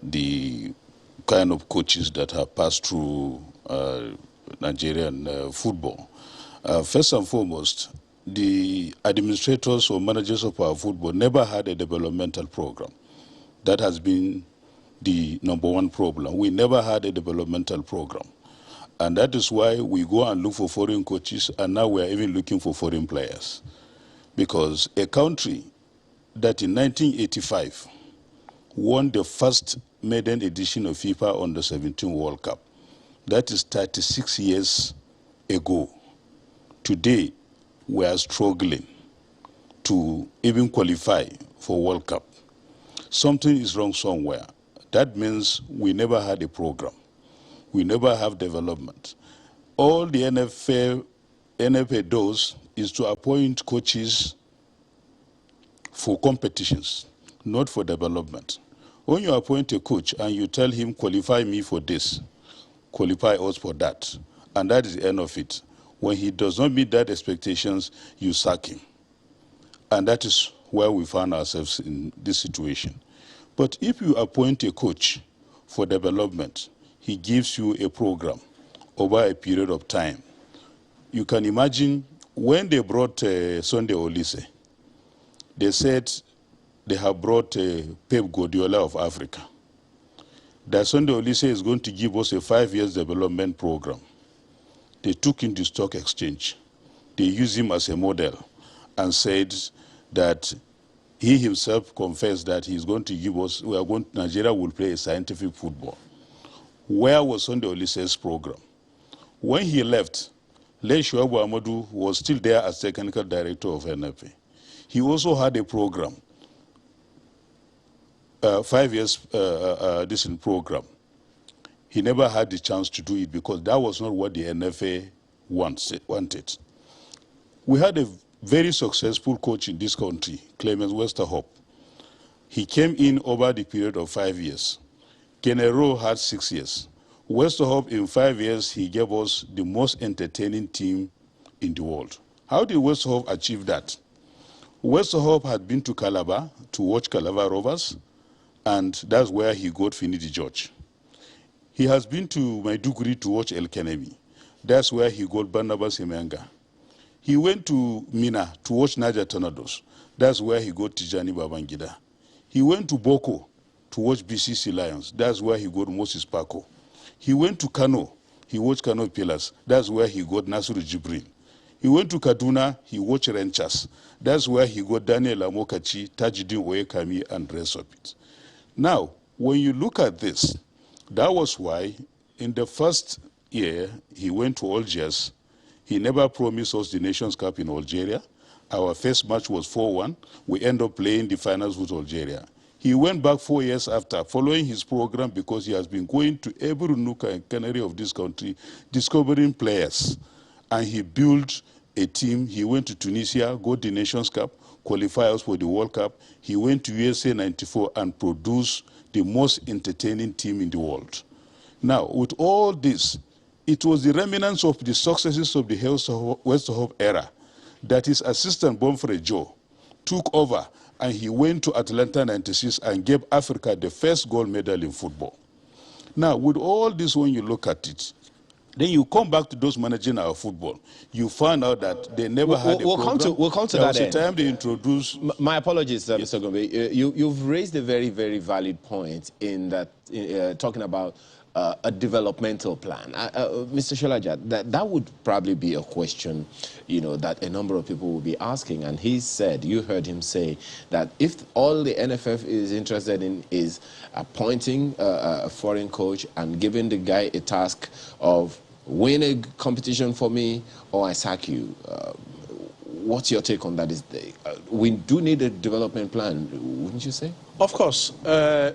the kind of coaches that have passed through Nigerian football. First and foremost, the administrators or managers of our football never had a developmental program. That has been the #1 problem. We never had a developmental program. And that is why we go and look for foreign coaches, and now we are even looking for foreign players. Because a country that in 1985 won the first maiden edition of FIFA Under-17 World Cup, that is 36 years ago. Today, we are struggling to even qualify for World Cup. Something is wrong somewhere. That means we never had a program. We never have development. All the NFA does is to appoint coaches for competitions, not for development. When you appoint a coach and you tell him, qualify me for this, qualify us for that, and that is the end of it. When he does not meet that expectations, you sack him. And that is where we find ourselves in this situation. But if you appoint a coach for development, he gives you a program over a period of time. You can imagine when they brought Sunday Olise, they said they have brought Pep Guardiola of Africa. That Sunday Olise is going to give us a 5-year development program. They took him to stock exchange. They used him as a model and said that he himself confessed that he's going to give us, Nigeria will play a scientific football. Where was Sunday Olise's program? When he left, Le Shuabu Amadou was still there as technical director of NFA. He also had a program, 5 years program. He never had the chance to do it because that was not what the NFA wanted. We had a very successful coach in this country, Clemens Westerhoff. He came in over the period of 5 years. Kenero had 6 years. Westerhoff, in 5 years, he gave us the most entertaining team in the world. How did Westerhoff achieve that? Westerhoff had been to Calabar to watch Calabar Rovers, and that's where he got Finidi George. He has been to Maiduguri to watch El Kenemi. That's where he got Barnabas Imenga. He went to Mina to watch Niger Tornadoes. That's where he got Tijani Babangida. He went to Boko to watch BCC Lions. That's where he got Moses Paco. He went to Kano. He watched Kano Pillars. That's where he got Nasiru Jibril. He went to Kaduna. He watched Renchas. That's where he got Daniel Amokachi, Tajidin Oyekami, and the rest of it. Now, when you look at this, that was why in the first year, he went to Algiers. He never promised us the Nations Cup in Algeria. Our first match was 4-1. We ended up playing the finals with Algeria. He went back 4 years after, following his program, because he has been going to every nook and canary of this country, discovering players. And he built a team. He went to Tunisia, got the Nations Cup, qualifiers for the World Cup. He went to USA 94 and produced the most entertaining team in the world. Now, with all this, it was the remnants of the successes of the Westerhoff era that his assistant, Bonfrey Joe, took over, and he went to Atlanta 96 and gave Africa the first gold medal in football. Now, with all this, when you look at it, then you come back to those managing our football. You find out that they never had a program. We'll come to there that was a time they introduced... My apologies, yes. Mr. Gombe. You've raised a very, very valid point in that, talking about a developmental plan. Mr. Sholaja, that would probably be a question, that a number of people will be asking. And he said, you heard him say, that if all the NFF is interested in is appointing a foreign coach and giving the guy a task of win a competition for me or I sack you, what's your take on that? We do need a development plan, wouldn't you say? Of course.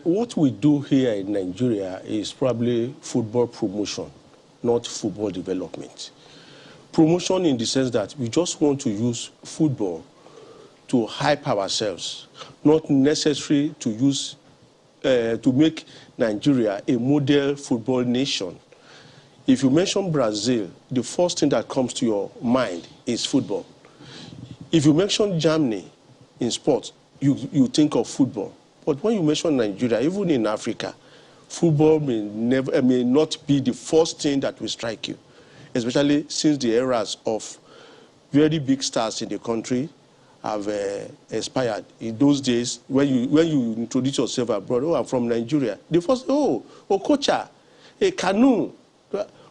What we do here in Nigeria is probably football promotion, not football development. Promotion in the sense that we just want to use football to hype ourselves, not necessary to use to make Nigeria a model football nation. If you mention Brazil, the first thing that comes to your mind is football. If you mention Germany in sports, you think of football. But when you mention Nigeria, even in Africa, football may not be the first thing that will strike you, especially since the eras of very big stars in the country have expired. In those days, when you introduce yourself abroad, oh, I'm from Nigeria, the first, oh, Okocha, a canoe.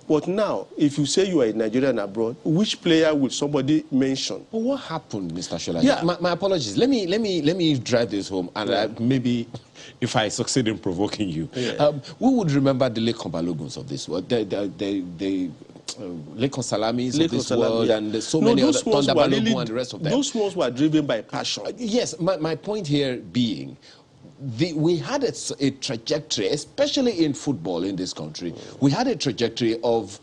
But now, if you say you are a Nigerian abroad, which player would somebody mention? But what happened, Mr. Shola? Yeah. My apologies. Let me drive this home, and maybe if I succeed in provoking you, we would remember the Lekon Baloguns of this world, the Lekon Salamis of this world, and so many other, Thunder Balogun and the rest of them. Those ones were driven by passion. Yes, my point here being, we had a trajectory, especially in football in this country. We had a trajectory of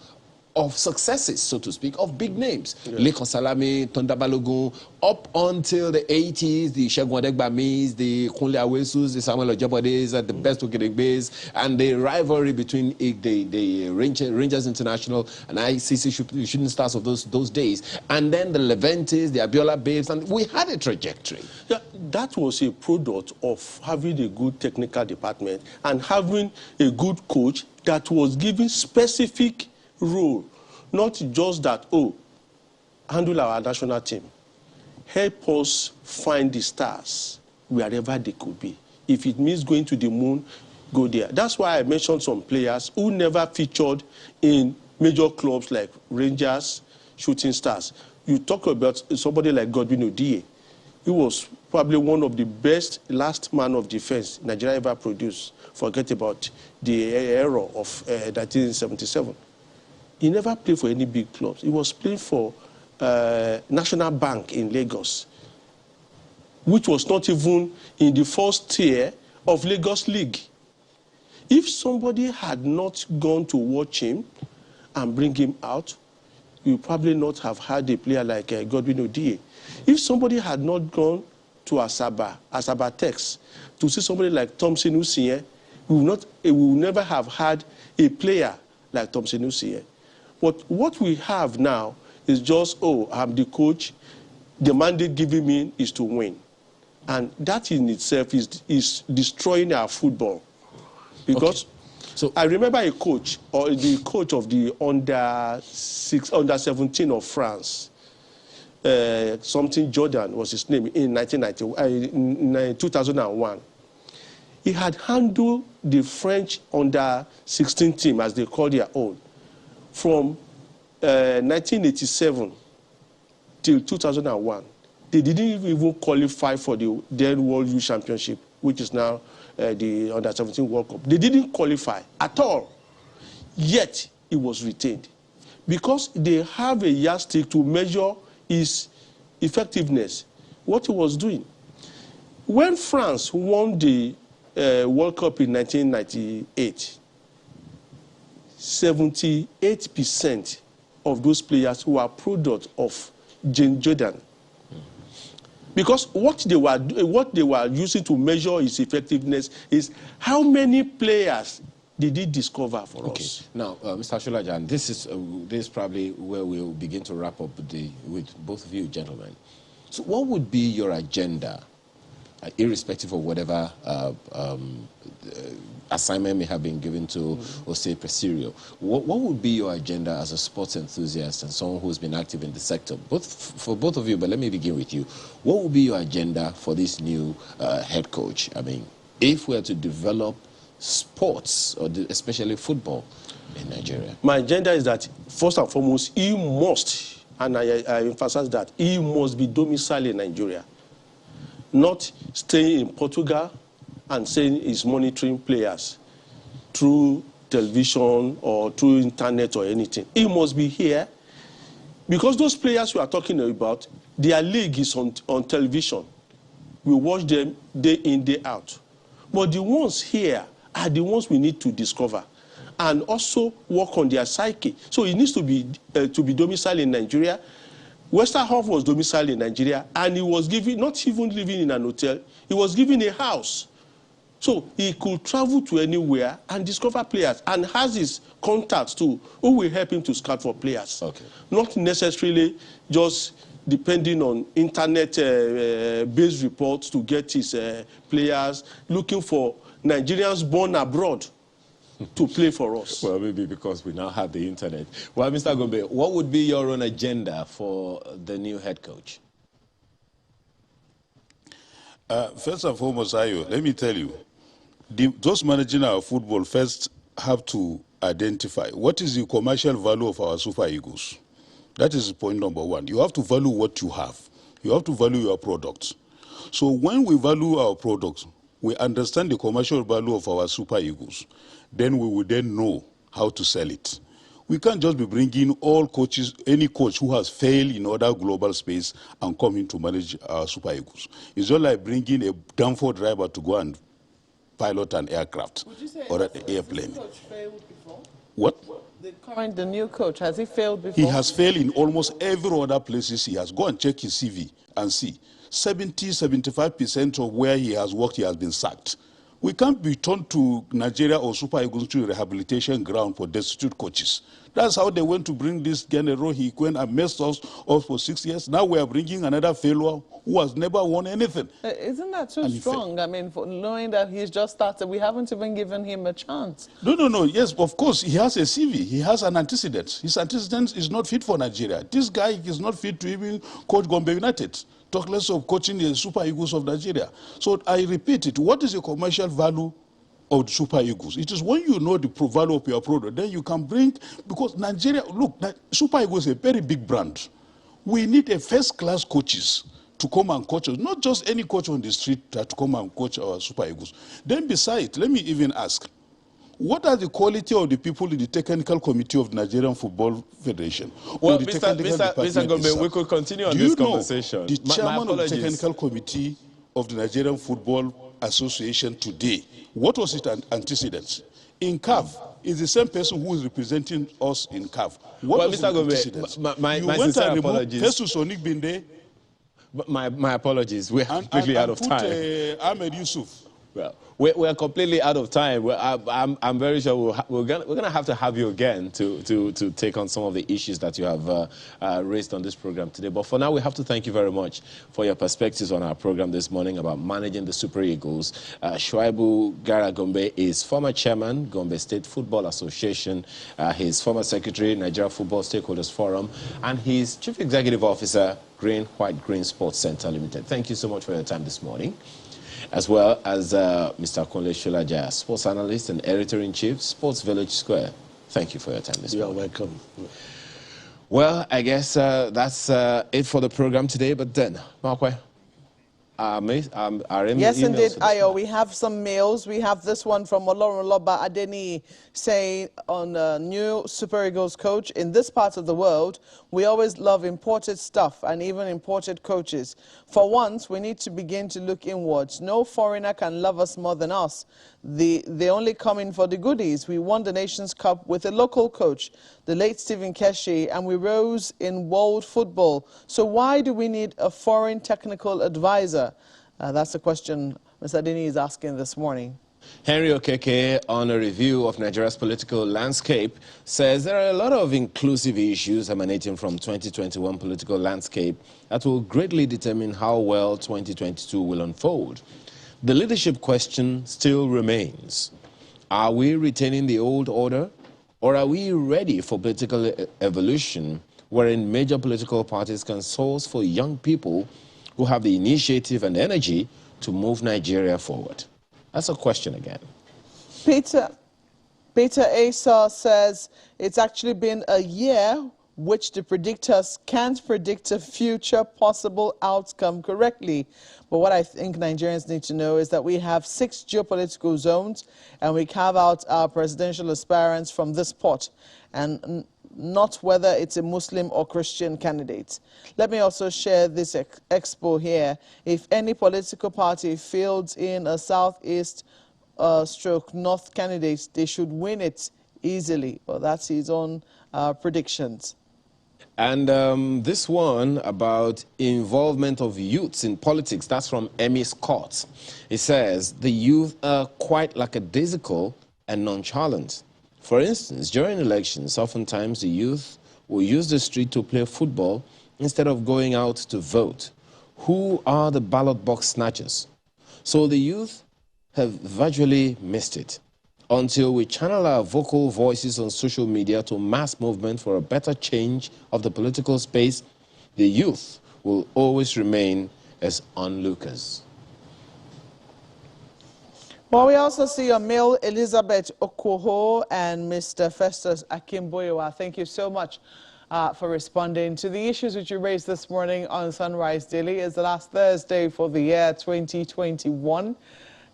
successes, so to speak, of big names. Lekon Salami, Thunder Balogun, up until the 80s, the Segun Adegbamis, the Kunle Awesus, the Samuel Ojabodes, the Best Ogedegbes, and the rivalry between the Rangers International and ICC shooting stars of those days. And then the Leventis, the Abiola Babes, and we had a trajectory. Yeah, that was a product of having a good technical department and having a good coach that was given specific role, not just that, oh, handle our national team. Help us find the stars wherever they could be. If it means going to the moon, go there. That's why I mentioned some players who never featured in major clubs like Rangers, Shooting Stars. You talk about somebody like Godwin Odie. He was probably one of the best last man of defense Nigeria ever produced. Forget about the era of 1977. He never played for any big clubs. He was playing for National Bank in Lagos, which was not even in the first tier of Lagos League. If somebody had not gone to watch him and bring him out, you probably not have had a player like Godwin Odie. If somebody had not gone to Asaba Tex, to see somebody like Thompson Usiye, we will never have had a player like Thompson Usiye. But what we have now is just, oh, I'm the coach. The mandate given me is to win. And that in itself is destroying our football. Because so I remember a coach, or the coach of the under 17 of France, something Jordan was his name, in 2001. He had handled the French under 16 team, as they call their own, from 1987 till 2001. They didn't even qualify for the then World Youth Championship, which is now the Under-17 World Cup. They didn't qualify at all. Yet, he was retained. Because they have a yardstick to measure his effectiveness, what he was doing. When France won the World Cup in 1998, 78% of those players were product of Jordan. Because what they were using to measure his effectiveness is how many players did he discover for us. Now, Mr. Shulajan, this is probably where we'll begin to wrap up with both of you gentlemen. So what would be your agenda, irrespective of whatever assignment may have been given to Osei Presidio? What would be your agenda as a sports enthusiast and someone who's been active in the sector? For both of you, but let me begin with you. What would be your agenda for this new head coach? I mean, if we are to develop sports, or especially football, in Nigeria? My agenda is that, first and foremost, he must, and I emphasize that, he must be domiciled in Nigeria, not staying in Portugal and saying he's monitoring players through television or through internet or anything. He must be here, because those players we are talking about, their league is on television. We watch them day in, day out. But the ones here are the ones we need to discover and also work on their psyche. So he needs to be domiciled in Nigeria. Westerhoff was domiciled in Nigeria, and he was given, not even living in an hotel, he was given a house. So he could travel to anywhere and discover players, and has his contacts too, who will help him to scout for players. Okay. Not necessarily just depending on internet-based reports to get his players, looking for Nigerians born abroad to play for us. Well, maybe because we now have the internet. Well, Mr. Gombe, what would be your own agenda for the new head coach? First and foremost, Ayo, let me tell you, those managing our football first have to identify what is the commercial value of our Super Eagles. That is point number one. You have to value what you have. You have to value your products. So when we value our products, we understand the commercial value of our Super Eagles, then we will then know how to sell it. We can't just be bringing all coaches, any coach who has failed in other global space and come in to manage our Super Eagles. It's just like bringing a Danford driver to go and pilot an aircraft or an airplane. Coach failed before? What? The new coach, has he failed before? He has failed in almost every other places he has. Go and check his CV and see. 70–75% of where he has worked, he has been sacked. We can't be turned to Nigeria or Super Eagles to a rehabilitation ground for destitute coaches. That's how they went to bring this General. He went and messed us up for 6 years. Now we are bringing another failure who has never won anything. Isn't that too strong? I mean, for knowing that he's just started, we haven't even given him a chance. No. Yes, of course, he has a CV. He has an antecedent. His antecedent is not fit for Nigeria. This guy is not fit to even coach Gombe United. Talk less of coaching the Super Eagles of Nigeria. So I repeat it. What is the commercial value of the Super Eagles? It is when you know the value of your product, then you can bring, because Nigeria, look, Super Eagles is a very big brand. We need a first-class coaches to come and coach us, not just any coach on the street to come and coach our Super Eagles. Then besides, let me even ask, what are the quality of the people in the technical committee of the Nigerian Football Federation? Well, Mr. Gombe, we could continue on this conversation. The chairman of the technical committee of the Nigerian Football Association today, what was its antecedents? In CAF, is the same person who is representing us in CAF. What was Mr. Gombe, my sincere apologies. Jesus Onik Binde. My apologies. We're completely out of time. Ahmed Yusuf. Well, we're completely out of time. I'm very sure we're gonna have to have you again to take on some of the issues that you have raised on this program today. But for now, we have to thank you very much for your perspectives on our program this morning about managing the Super Eagles. Shuaibu Gara Gombe is former chairman, Gombe State Football Association. He's former secretary, Nigeria Football Stakeholders Forum, and he's chief executive officer, Green White Green Sports Center Limited. Thank you so much for your time this morning. As well as Mr. Kunle Shulaja, sports analyst and editor-in-chief, Sports Village Square. Thank you for your time this morning. You're welcome. Well, I guess that's it for the program today. But then, Markwe, Yes, indeed, Ayo. We have some mails. We have this one from Olorunloba Adeni saying on new Super Eagles coach, in this part of the world, we always love imported stuff and even imported coaches. For once, we need to begin to look inwards. No foreigner can love us more than us. They only come in for the goodies. We won the Nations Cup with a local coach, the late Stephen Keshi, and we rose in world football. So why do we need a foreign technical advisor? That's the question Mr. Adeni is asking this morning. Henry Okeke, on a review of Nigeria's political landscape, says there are a lot of inclusive issues emanating from 2021 political landscape that will greatly determine how well 2022 will unfold. The leadership question still remains. Are we retaining the old order, or are we ready for political evolution wherein major political parties can source for young people who have the initiative and energy to move Nigeria forward? That's a question again. Peter Asa says it's actually been a year which the predictors can't predict a future possible outcome correctly. But what I think Nigerians need to know is that we have 6 geopolitical zones and we carve out our presidential aspirants from this pot, and not whether it's a Muslim or Christian candidate. Let me also share this expo here. If any political party fields in a southeast stroke north candidate, they should win it easily. Well, that's his own predictions. And this one about involvement of youths in politics, that's from Emmy Scott. It says, the youth are quite lackadaisical and nonchalant. For instance, during elections, oftentimes the youth will use the street to play football instead of going out to vote. Who are the ballot box snatchers? So the youth have virtually missed it. Until we channel our vocal voices on social media to mass movement for a better change of the political space, the youth will always remain as onlookers. Well, we also see your mail, Elizabeth Okoho and Mr. Festus Akimboyewa. Thank you so much for responding to the issues which you raised this morning on Sunrise Daily. It's the last Thursday for the year 2021.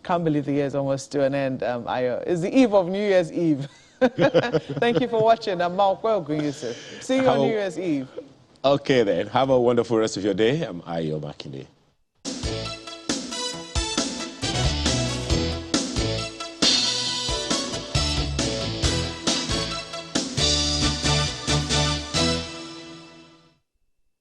Can't believe the year's almost to an end. It's the eve of New Year's Eve. Thank you for watching. I'm Mark Welgun Yusuf. See you on New Year's Eve. Okay then. Have a wonderful rest of your day. I'm Ayo Makinde.